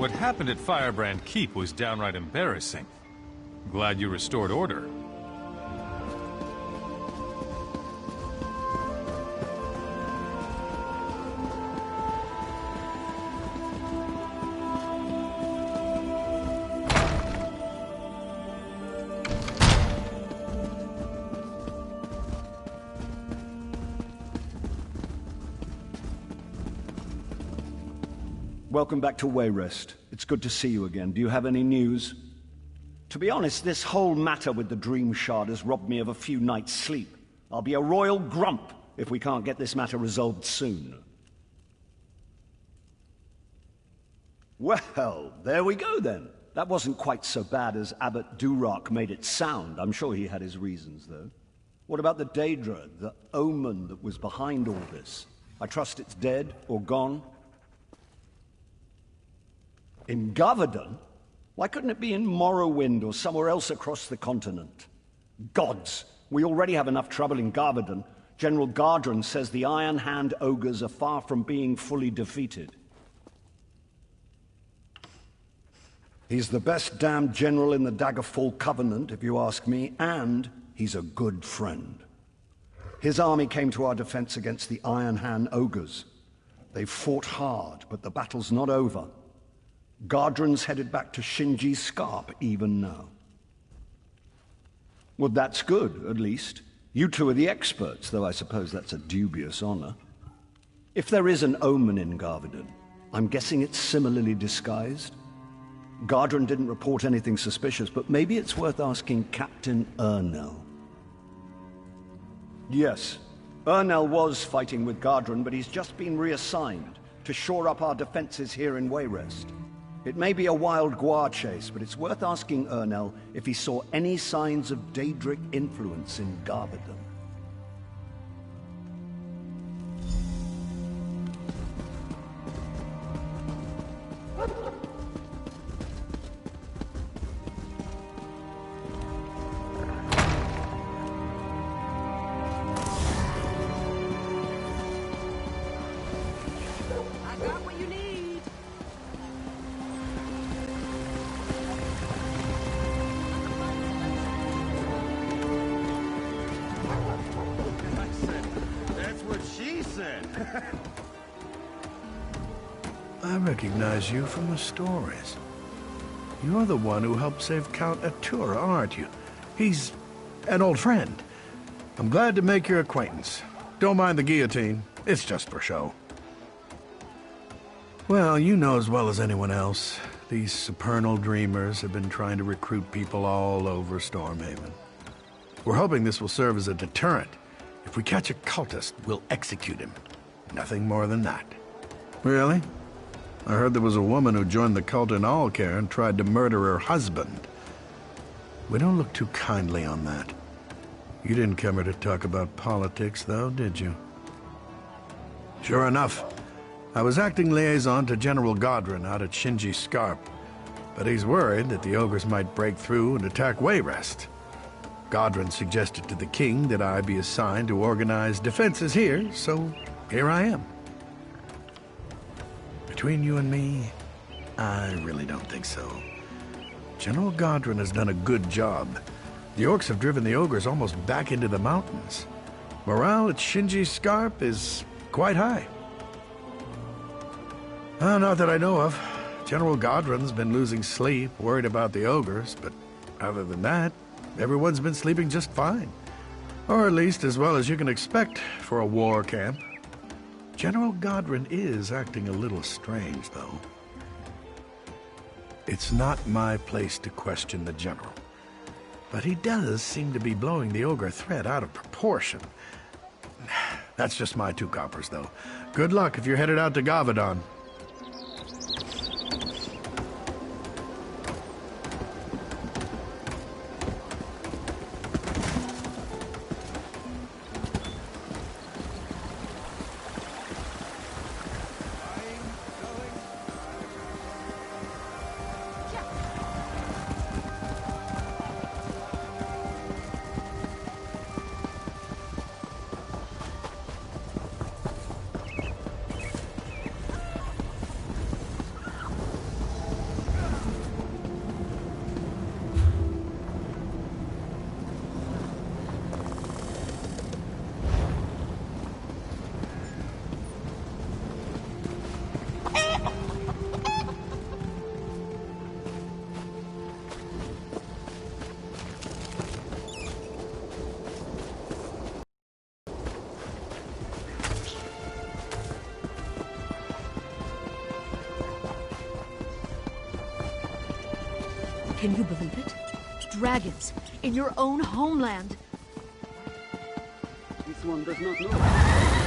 What happened at Firebrand Keep was downright embarrassing. Glad you restored order. Welcome back to Wayrest. It's good to see you again. Do you have any news? To be honest, this whole matter with the Dream Shard has robbed me of a few nights' sleep. I'll be a royal grump if we can't get this matter resolved soon. Well, there we go then. That wasn't quite so bad as Abbot Durak made it sound. I'm sure he had his reasons, though. What about the Daedra, the omen that was behind all this? I trust it's dead or gone? In Gavardon? Why couldn't it be in Morrowind or somewhere else across the continent? Gods! We already have enough trouble in Gavardon. General Gardren says the Iron Hand ogres are far from being fully defeated. He's the best damned general in the Daggerfall Covenant, if you ask me, and he's a good friend. His army came to our defense against the Iron Hand ogres. They fought hard, but the battle's not over. Gardren's headed back to Shinji's Scarp even now. Well, that's good, at least. You two are the experts, though I suppose that's a dubious honor. If there is an omen in Gavardon, I'm guessing it's similarly disguised. Gardren didn't report anything suspicious, but maybe it's worth asking Captain Ernell. Yes, Ernell was fighting with Gardren, but he's just been reassigned to shore up our defenses here in Wayrest. It may be a wild guar chase, but it's worth asking Ernell if he saw any signs of Daedric influence in Gavardon. I recognize you from the stories. You're the one who helped save Count Atura, aren't you? He's an old friend. I'm glad to make your acquaintance. Don't mind the guillotine. It's just for show. Well, you know as well as anyone else, these supernal dreamers have been trying to recruit people all over Stormhaven. We're hoping this will serve as a deterrent. If we catch a cultist, we'll execute him. Nothing more than that. Really? I heard there was a woman who joined the cult in Alcare and tried to murder her husband. We don't look too kindly on that. You didn't come here to talk about politics, though, did you? Sure enough. I was acting liaison to General Gardren out at Shinji Scarp, but he's worried that the ogres might break through and attack Wayrest. Gardren suggested to the king that I be assigned to organize defenses here, so here I am. Between you and me, I really don't think so. General Gardren has done a good job. The orcs have driven the ogres almost back into the mountains. Morale at Shinji Scarp is quite high. Not that I know of. General Gardren's been losing sleep, worried about the ogres, but other than that, everyone's been sleeping just fine. Or at least as well as you can expect for a war camp. General Gardren is acting a little strange, though. It's not my place to question the general, but he does seem to be blowing the ogre threat out of proportion. That's just my 2 coppers, though. Good luck if you're headed out to Gavardon. Can you believe it? Dragons in your own homeland. This one does not know.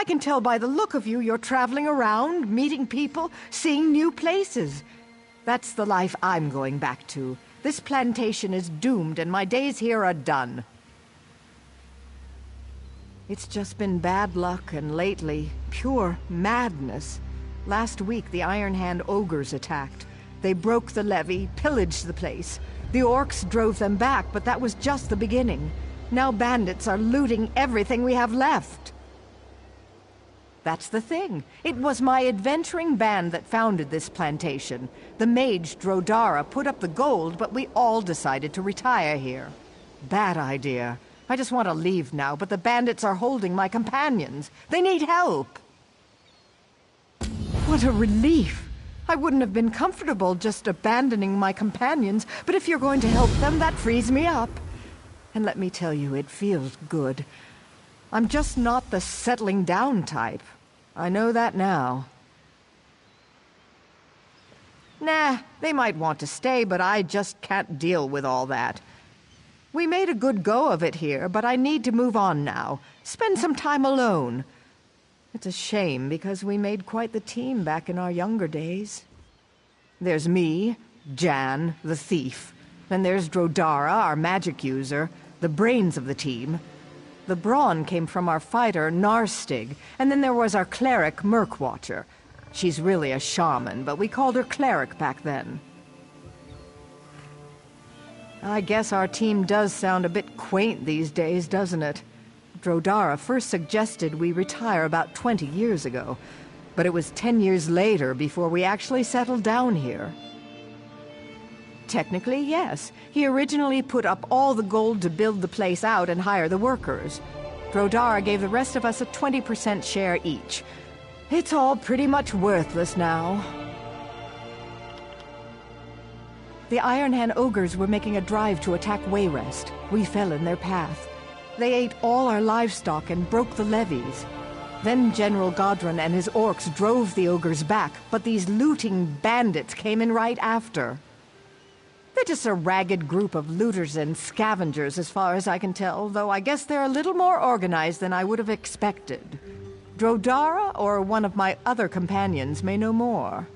I can tell by the look of you you're traveling around, meeting people, seeing new places. That's the life I'm going back to. This plantation is doomed, and my days here are done. It's just been bad luck, and lately, pure madness. Last week, the Iron Hand ogres attacked. They broke the levee, pillaged the place. The orcs drove them back, but that was just the beginning. Now bandits are looting everything we have left. That's the thing. It was my adventuring band that founded this plantation. The mage Drodara put up the gold, but we all decided to retire here. Bad idea. I just want to leave now, but the bandits are holding my companions. They need help. What a relief. I wouldn't have been comfortable just abandoning my companions, but if you're going to help them, that frees me up. And let me tell you, it feels good. I'm just not the settling down type. I know that now. Nah, they might want to stay, but I just can't deal with all that. We made a good go of it here, but I need to move on now. Spend some time alone. It's a shame, because we made quite the team back in our younger days. There's me, Jan, the thief. Then there's Drodara, our magic user, the brains of the team. The brawn came from our fighter, Narstig, and then there was our cleric, Murkwatcher. She's really a shaman, but we called her cleric back then. I guess our team does sound a bit quaint these days, doesn't it? Drodara first suggested we retire about 20 years ago, but it was 10 years later before we actually settled down here. Technically, yes. He originally put up all the gold to build the place out and hire the workers. Drodara gave the rest of us a 20% share each. It's all pretty much worthless now. The Iron Hand ogres were making a drive to attack Wayrest. We fell in their path. They ate all our livestock and broke the levees. Then General Godron and his orcs drove the ogres back, but these looting bandits came in right after. They're just a ragged group of looters and scavengers as far as I can tell, though I guess they're a little more organized than I would have expected. Drodara or one of my other companions may know more.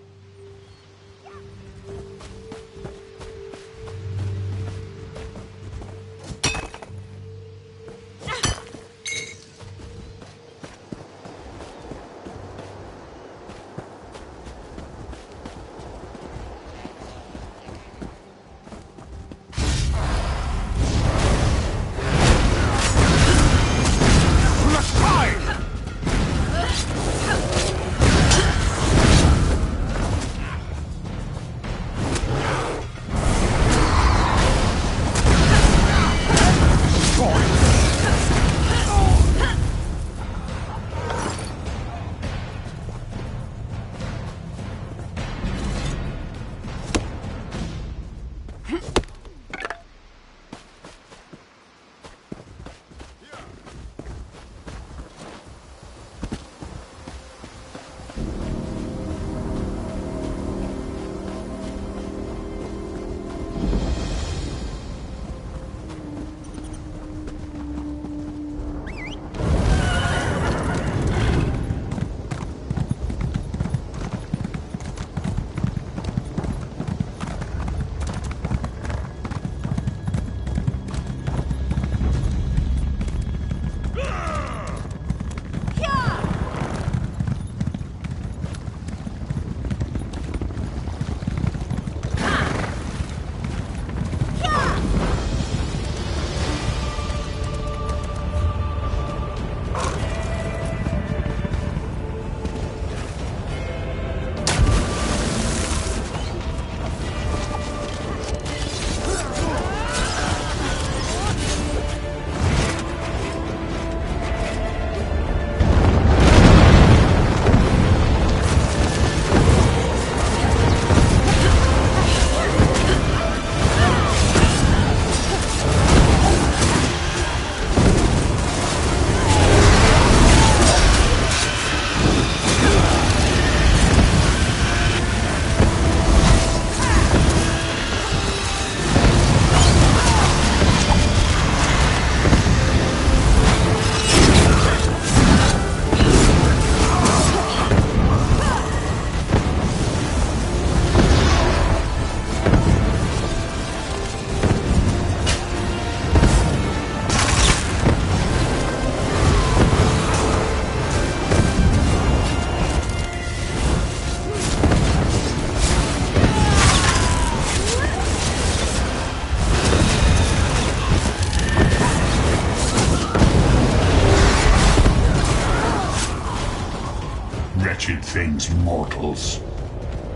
things mortals.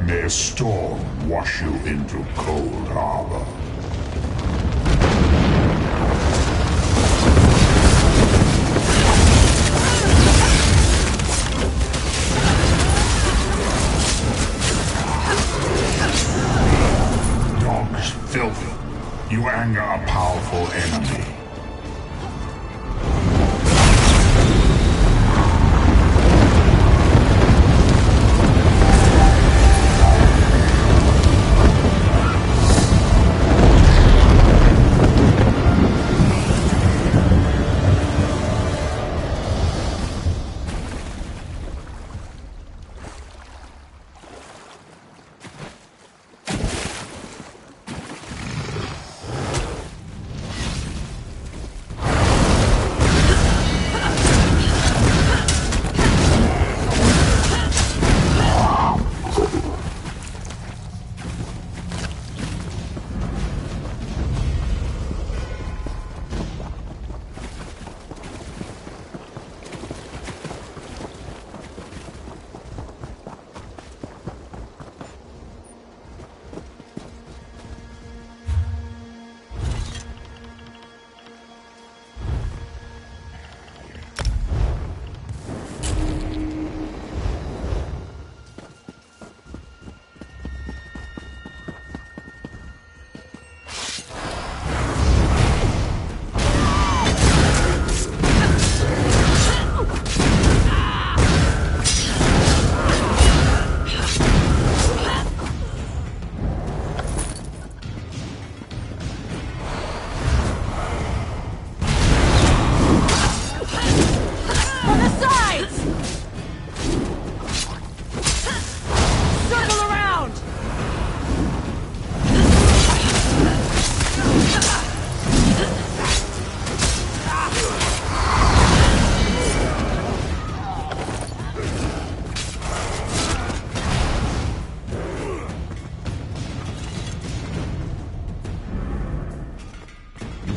May a storm wash you into Cold Harbor. Dogs, filth. You anger a powerful enemy.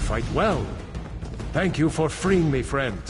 Fight well. Thank you for freeing me, friend.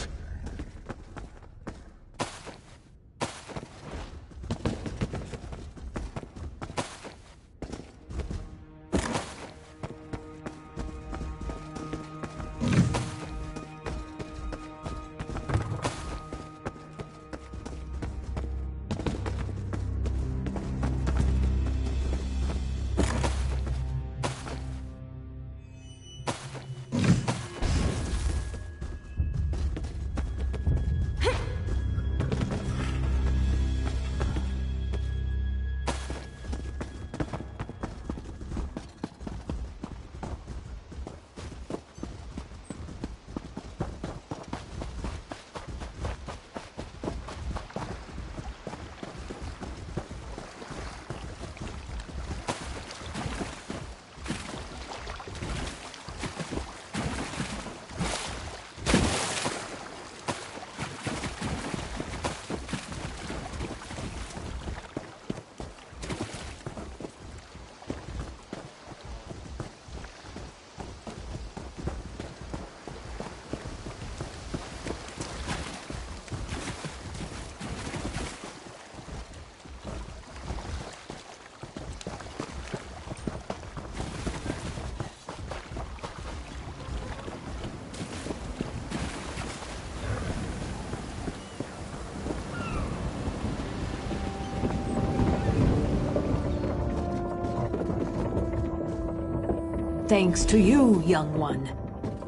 Thanks to you, young one.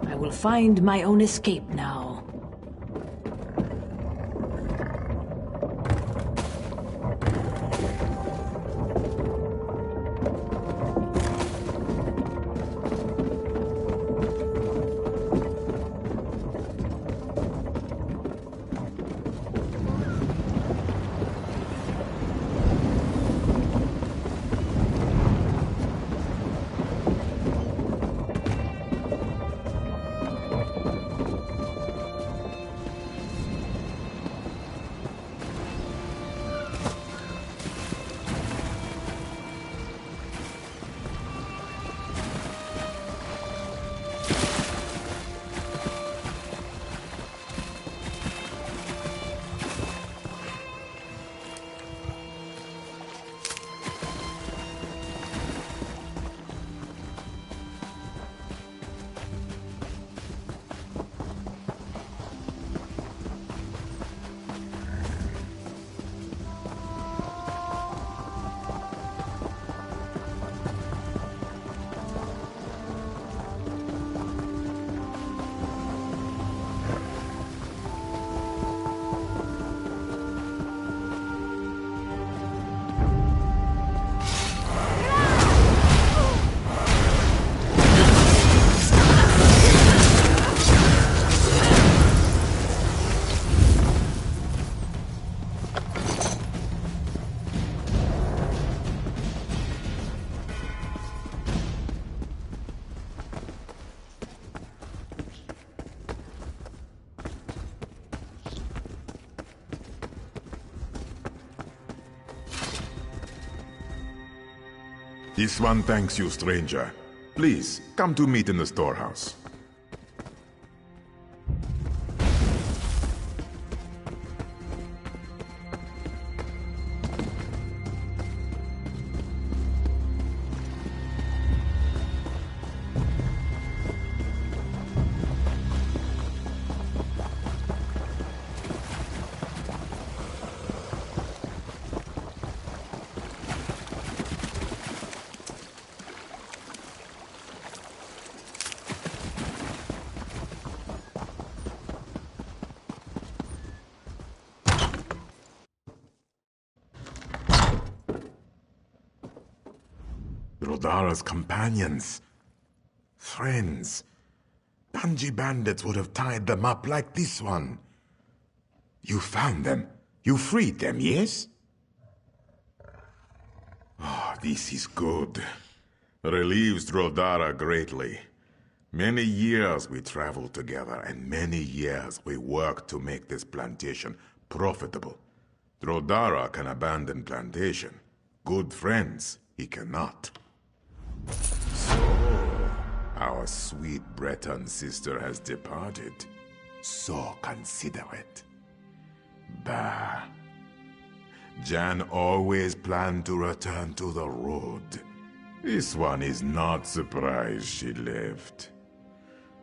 I will find my own escape now. This one thanks you, stranger. Please, come to meet in the storehouse. Rodara's companions. Friends. Banji bandits would have tied them up like this one. You found them. You freed them, yes? Oh, this is good. Relieves Rodara greatly. Many years we traveled together, and many years we worked to make this plantation profitable. Rodara can abandon plantation. Good friends, he cannot. So, our sweet Breton sister has departed. So considerate. Bah. Jan always planned to return to the road. This one is not surprised she left.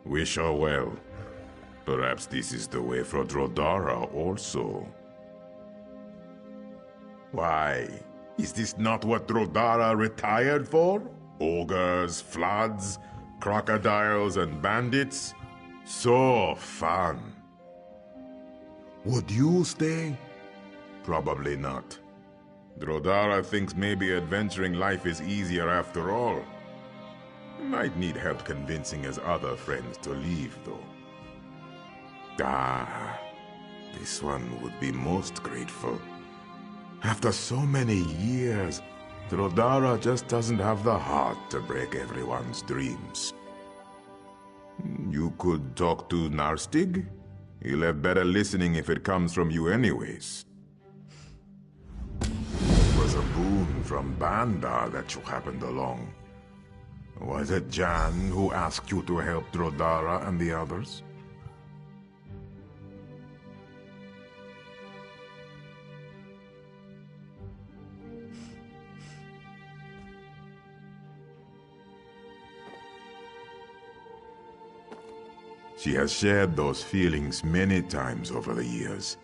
Wish her well. Perhaps this is the way for Rodara also. Why, is this not what Rodara retired for? Ogres, floods, crocodiles, and bandits? So fun. Would you stay? Probably not. Rodara thinks maybe adventuring life is easier after all. He might need help convincing his other friends to leave, though. Ah, this one would be most grateful. After so many years, Rodara just doesn't have the heart to break everyone's dreams. You could talk to Narstig? He'll have better listening if it comes from you anyways. It was a boon from Bandar that you happened along. Was it Jan who asked you to help Rodara and the others? She has shared those feelings many times over the years.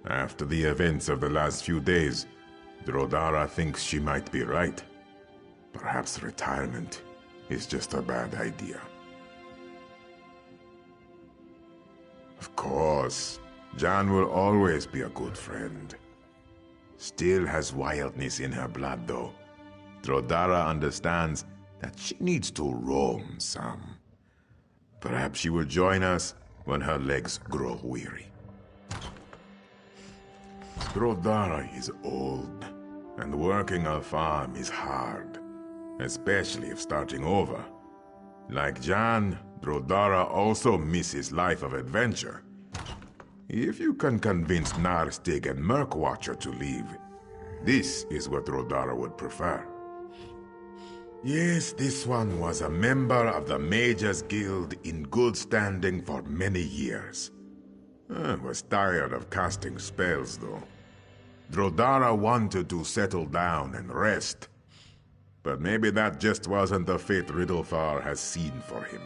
After the events of the last few days, Rodara thinks she might be right. Perhaps retirement is just a bad idea. Of course, Jan will always be a good friend. Still has wildness in her blood, though. Rodara understands that she needs to roam some. Perhaps she will join us when her legs grow weary. Rodara is old, and working a farm is hard, especially if starting over. Like Jan, Rodara also misses life of adventure. If you can convince Narstig and Murkwatcher to leave, this is what Rodara would prefer. Yes, this one was a member of the Mages Guild in good standing for many years. Was tired of casting spells, though. Rodara wanted to settle down and rest. But maybe that just wasn't the fate Riddlefar has seen for him.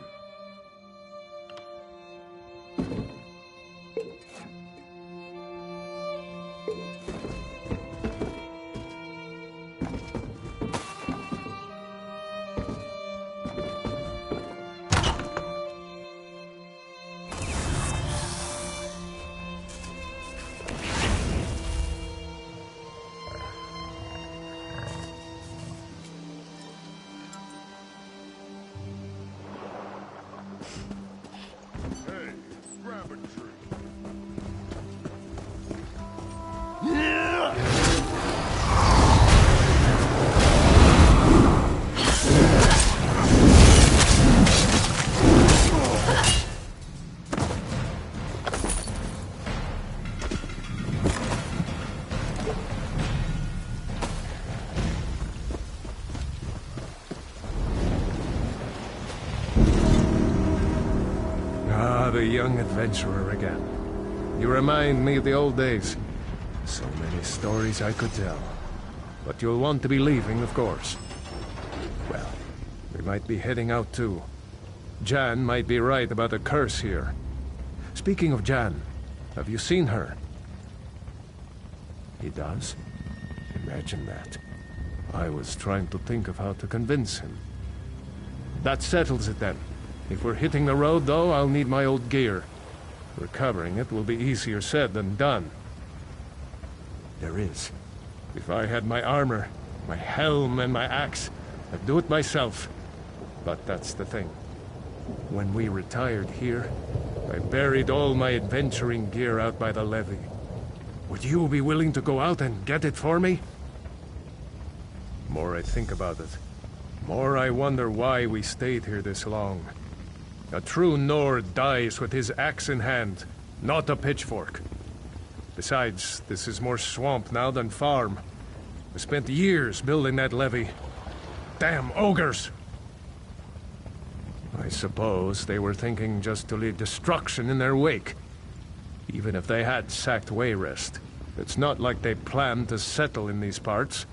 the young adventurer again. You remind me of the old days. So many stories I could tell. But you'll want to be leaving, of course. Well, we might be heading out too. Jan might be right about the curse here. Speaking of Jan, have you seen her? He does? Imagine that. I was trying to think of how to convince him. That settles it then. If we're hitting the road, though, I'll need my old gear. Recovering it will be easier said than done. There is. If I had my armor, my helm, and my axe, I'd do it myself. But that's the thing. When we retired here, I buried all my adventuring gear out by the levee. Would you be willing to go out and get it for me? More I think about it, more I wonder why we stayed here this long. A true Nord dies with his axe in hand, not a pitchfork. Besides, this is more swamp now than farm. We spent years building that levee. Damn ogres! I suppose they were thinking just to leave destruction in their wake. Even if they had sacked Wayrest, it's not like they planned to settle in these parts.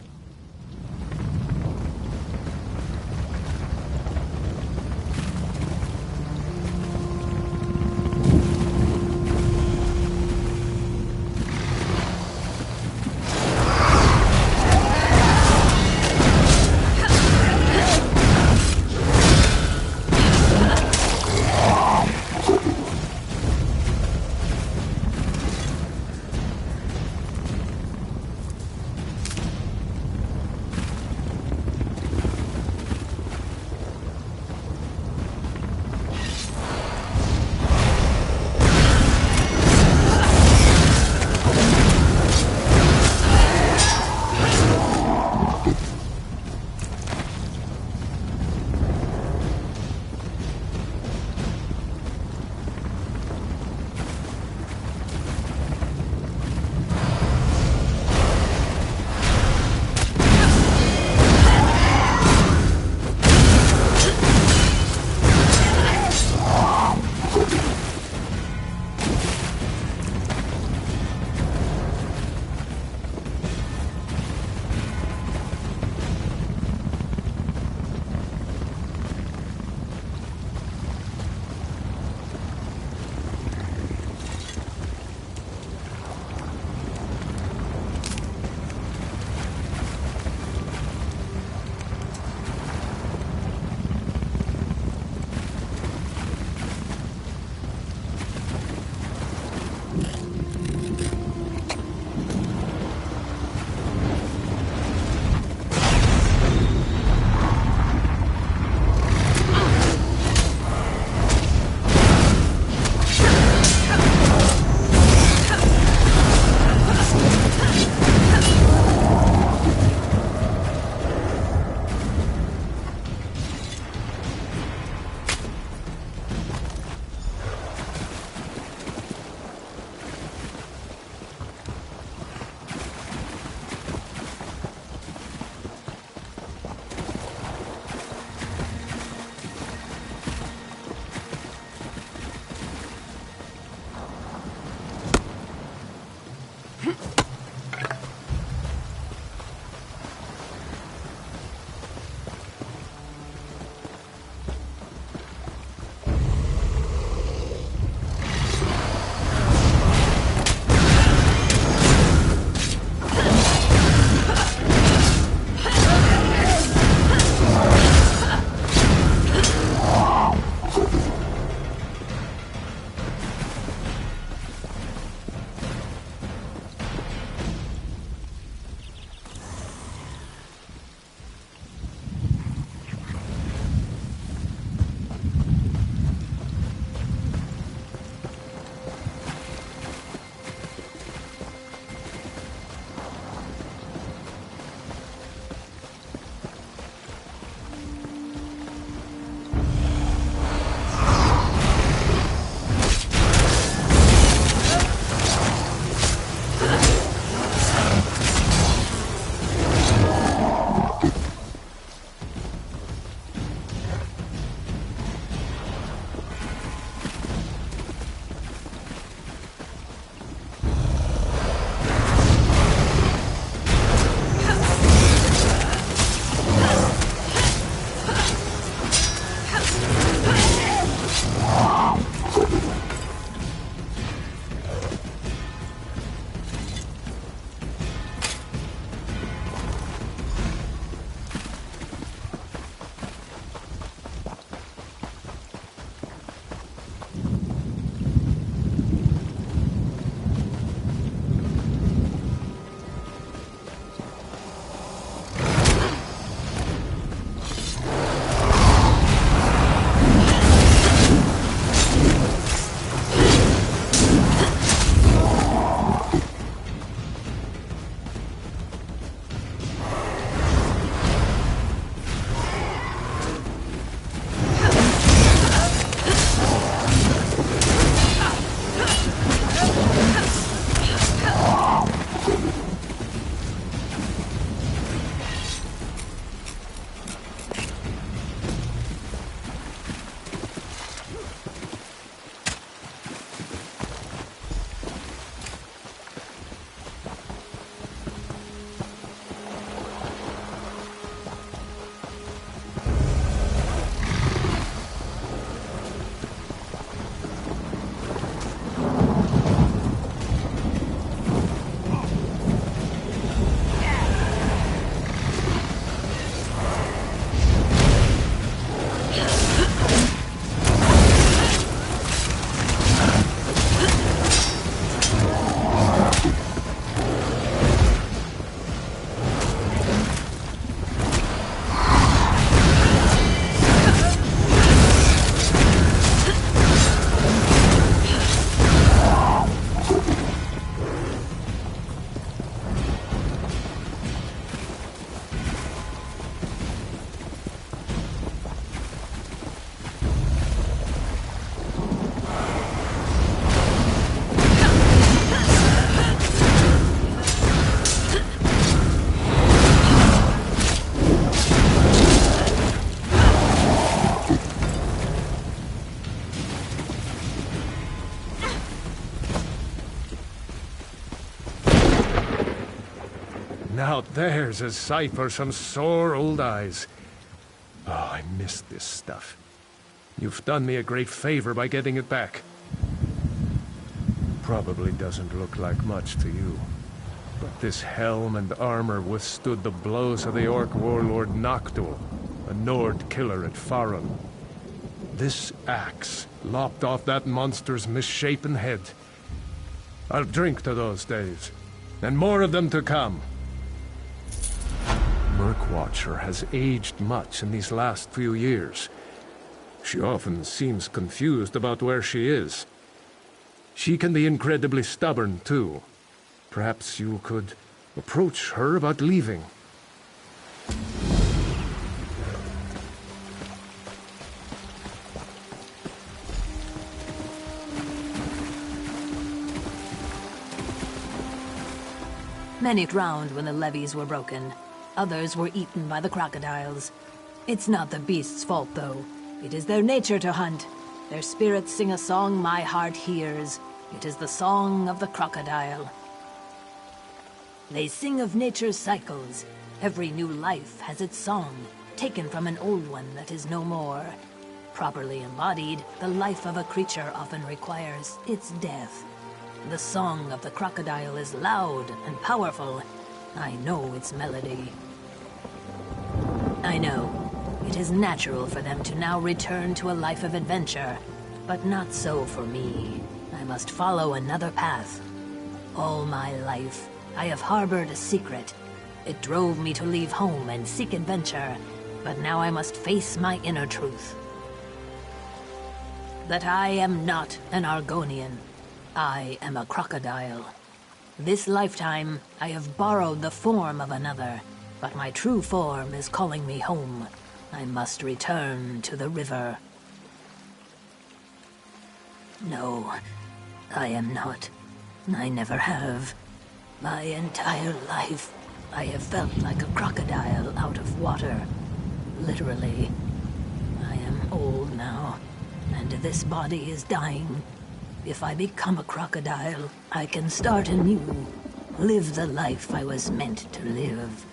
Now there's a sight for some sore old eyes. Oh, I missed this stuff. You've done me a great favor by getting it back. Probably doesn't look like much to you, but this helm and armor withstood the blows of the orc warlord Noctul, a Nord killer at Farum. This axe lopped off that monster's misshapen head. I'll drink to those days, and more of them to come. Murkwatcher has aged much in these last few years. She often seems confused about where she is. She can be incredibly stubborn, too. Perhaps you could approach her about leaving. Many drowned when the levees were broken. Others were eaten by the crocodiles. It's not the beasts' fault, though. It is their nature to hunt. Their spirits sing a song my heart hears. It is the song of the crocodile. They sing of nature's cycles. Every new life has its song, taken from an old one that is no more. Properly embodied, the life of a creature often requires its death. The song of the crocodile is loud and powerful. I know its melody. I know. It is natural for them to now return to a life of adventure, but not so for me. I must follow another path. All my life, I have harbored a secret. It drove me to leave home and seek adventure, but now I must face my inner truth. That I am not an Argonian. I am a crocodile. This lifetime, I have borrowed the form of another, but my true form is calling me home. I must return to the river. No, I am not. I never have. My entire life, I have felt like a crocodile out of water. Literally. I am old now, and this body is dying. If I become a crocodile, I can start anew, live the life I was meant to live.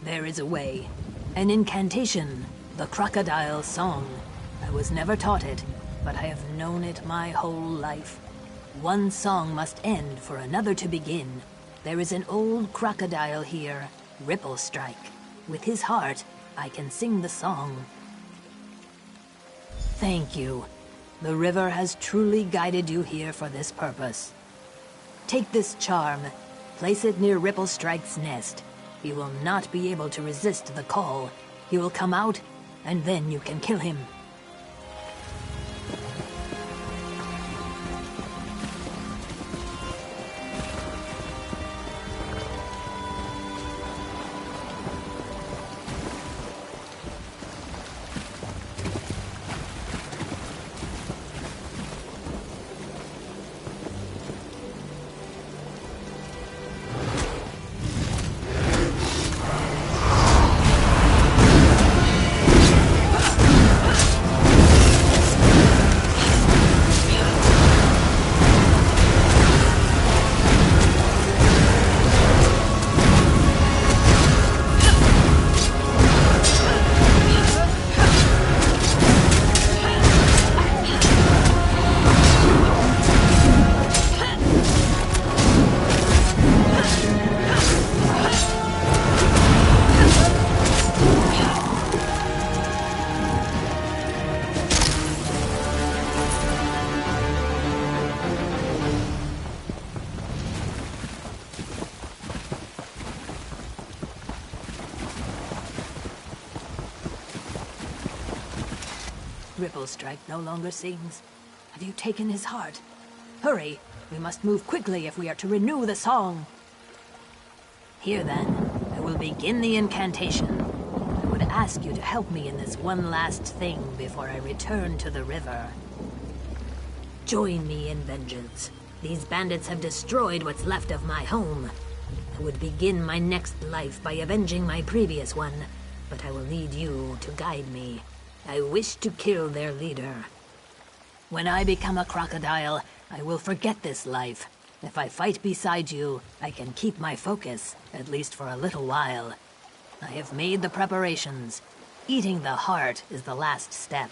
There is a way, an incantation, the Crocodile Song. I was never taught it, but I have known it my whole life. One song must end for another to begin. There is an old crocodile here, Ripplestrike. With his heart, I can sing the song. Thank you. The river has truly guided you here for this purpose. Take this charm, place it near Ripplestrike's nest. He will not be able to resist the call. He will come out, and then you can kill him. Ripplestrike no longer sings. Have you taken his heart? Hurry! We must move quickly if we are to renew the song. Here then, I will begin the incantation. I would ask you to help me in this one last thing before I return to the river. Join me in vengeance. These bandits have destroyed what's left of my home. I would begin my next life by avenging my previous one, but I will need you to guide me. I wish to kill their leader. When I become a crocodile, I will forget this life. If I fight beside you, I can keep my focus, at least for a little while. I have made the preparations. Eating the heart is the last step.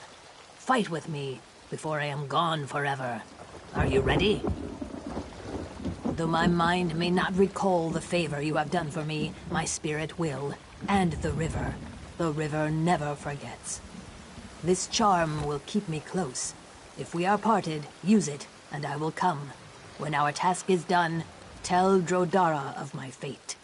Fight with me before I am gone forever. Are you ready? Though my mind may not recall the favor you have done for me, my spirit will. And the river. The river never forgets. This charm will keep me close. If we are parted, use it, and I will come. When our task is done, tell Drodara of my fate.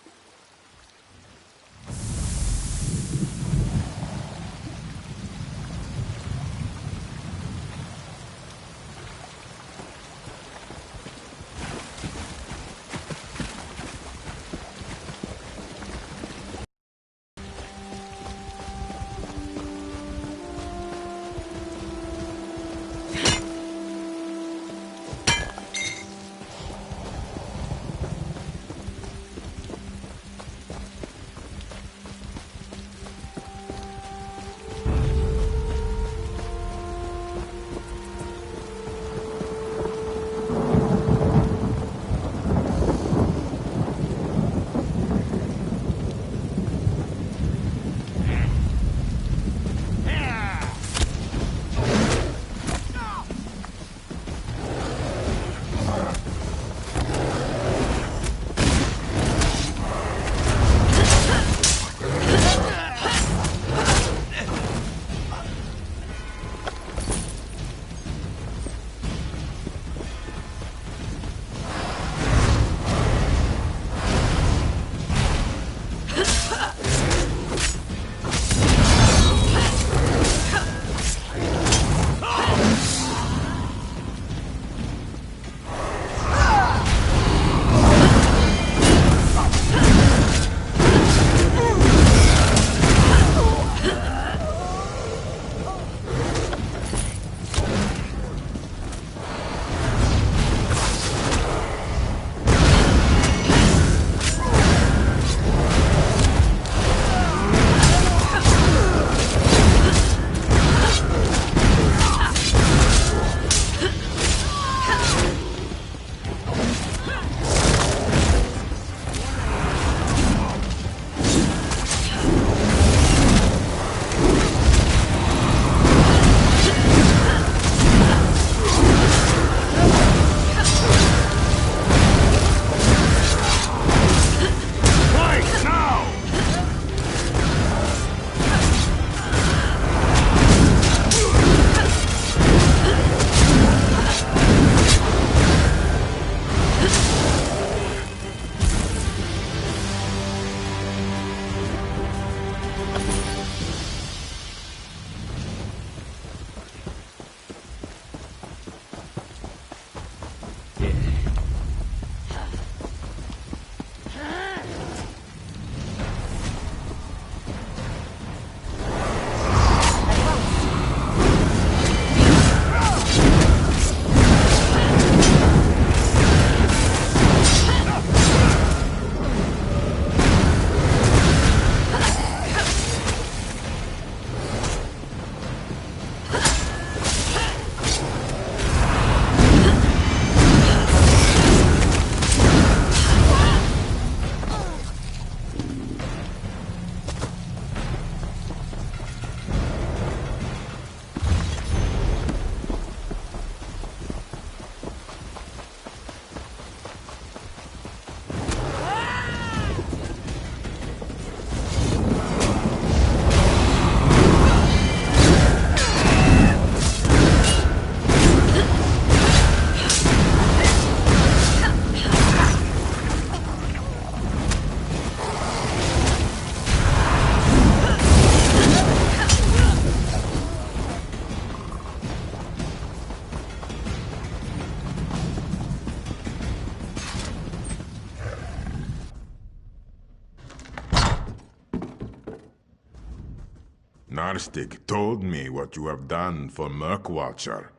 Narstig told me what you have done for Murkwatcher.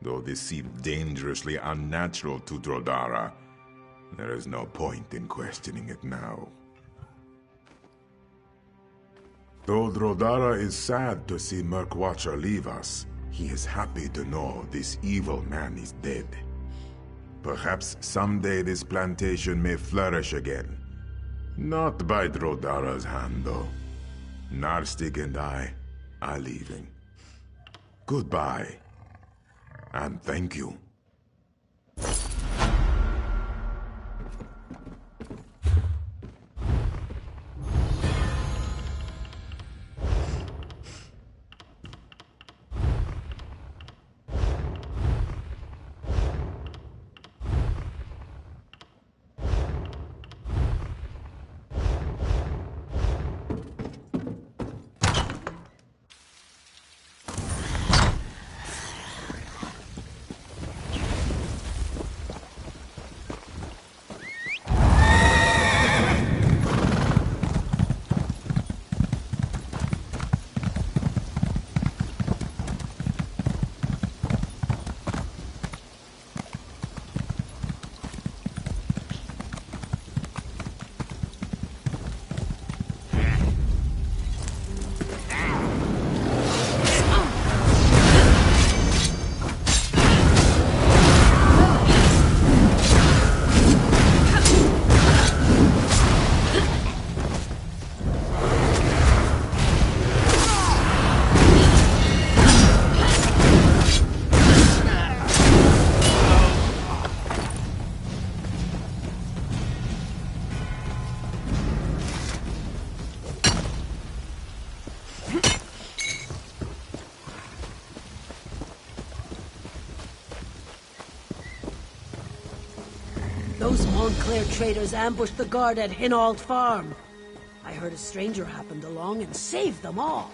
Though this seemed dangerously unnatural to Drodara, there is no point in questioning it now. Though Drodara is sad to see Murkwatcher leave us, he is happy to know this evil man is dead. Perhaps someday this plantation may flourish again. Not by Drodara's hand, though. Narstig and I are leaving. Goodbye. And thank you. Those Montclair traders ambushed the guard at Hinault Farm. I heard a stranger happened along and saved them all.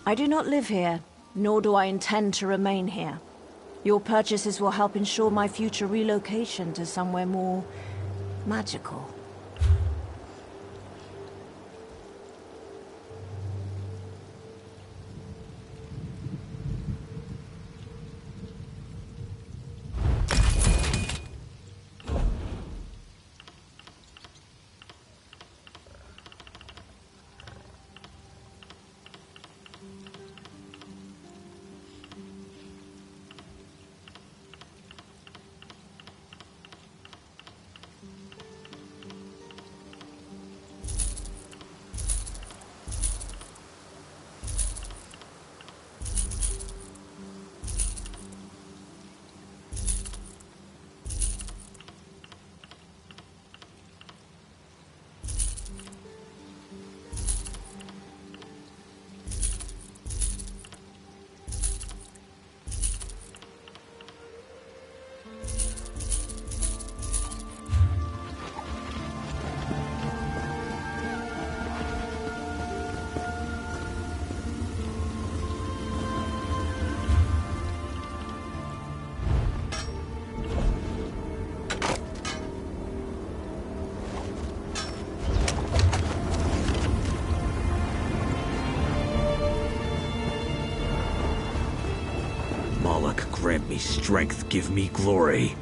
I do not live here, nor do I intend to remain here. Your purchases will help ensure my future relocation to somewhere more magical. Moloch, grant me strength, give me glory.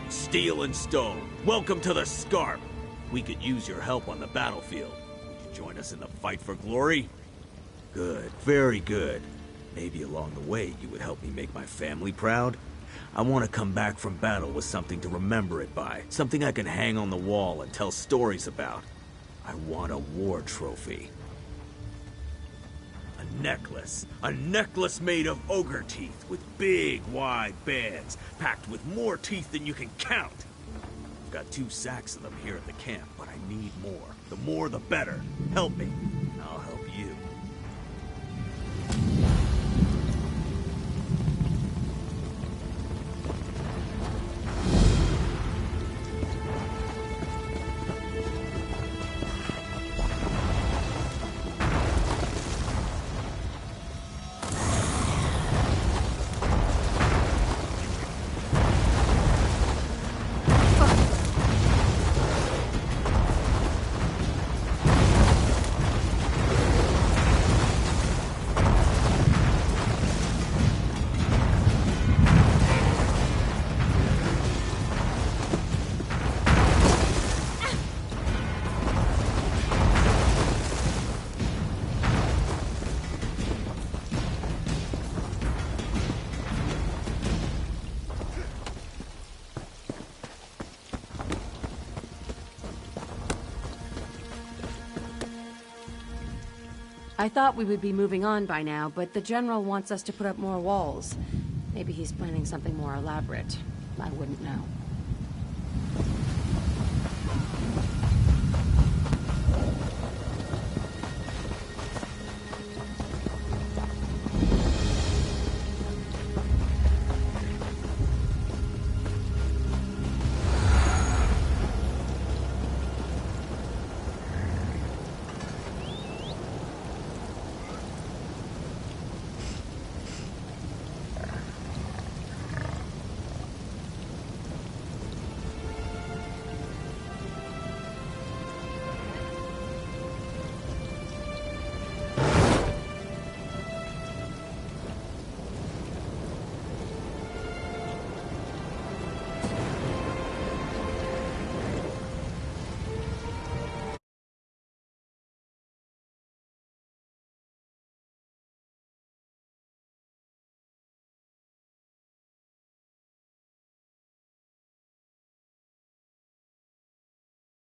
Steel and Stone, welcome to the Scarp. We could use your help on the battlefield. Would you join us in the fight for glory? Good, very good. Maybe along the way you would help me make my family proud? I want to come back from battle with something to remember it by. Something I can hang on the wall and tell stories about. I want a war trophy. A necklace. A necklace made of ogre teeth with big, wide bands, packed with more teeth than you can count. I've got 2 sacks of them here at the camp, but I need more. The more, the better. Help me. I'll help you. I thought we would be moving on by now, but the General wants us to put up more walls. Maybe he's planning something more elaborate. I wouldn't know.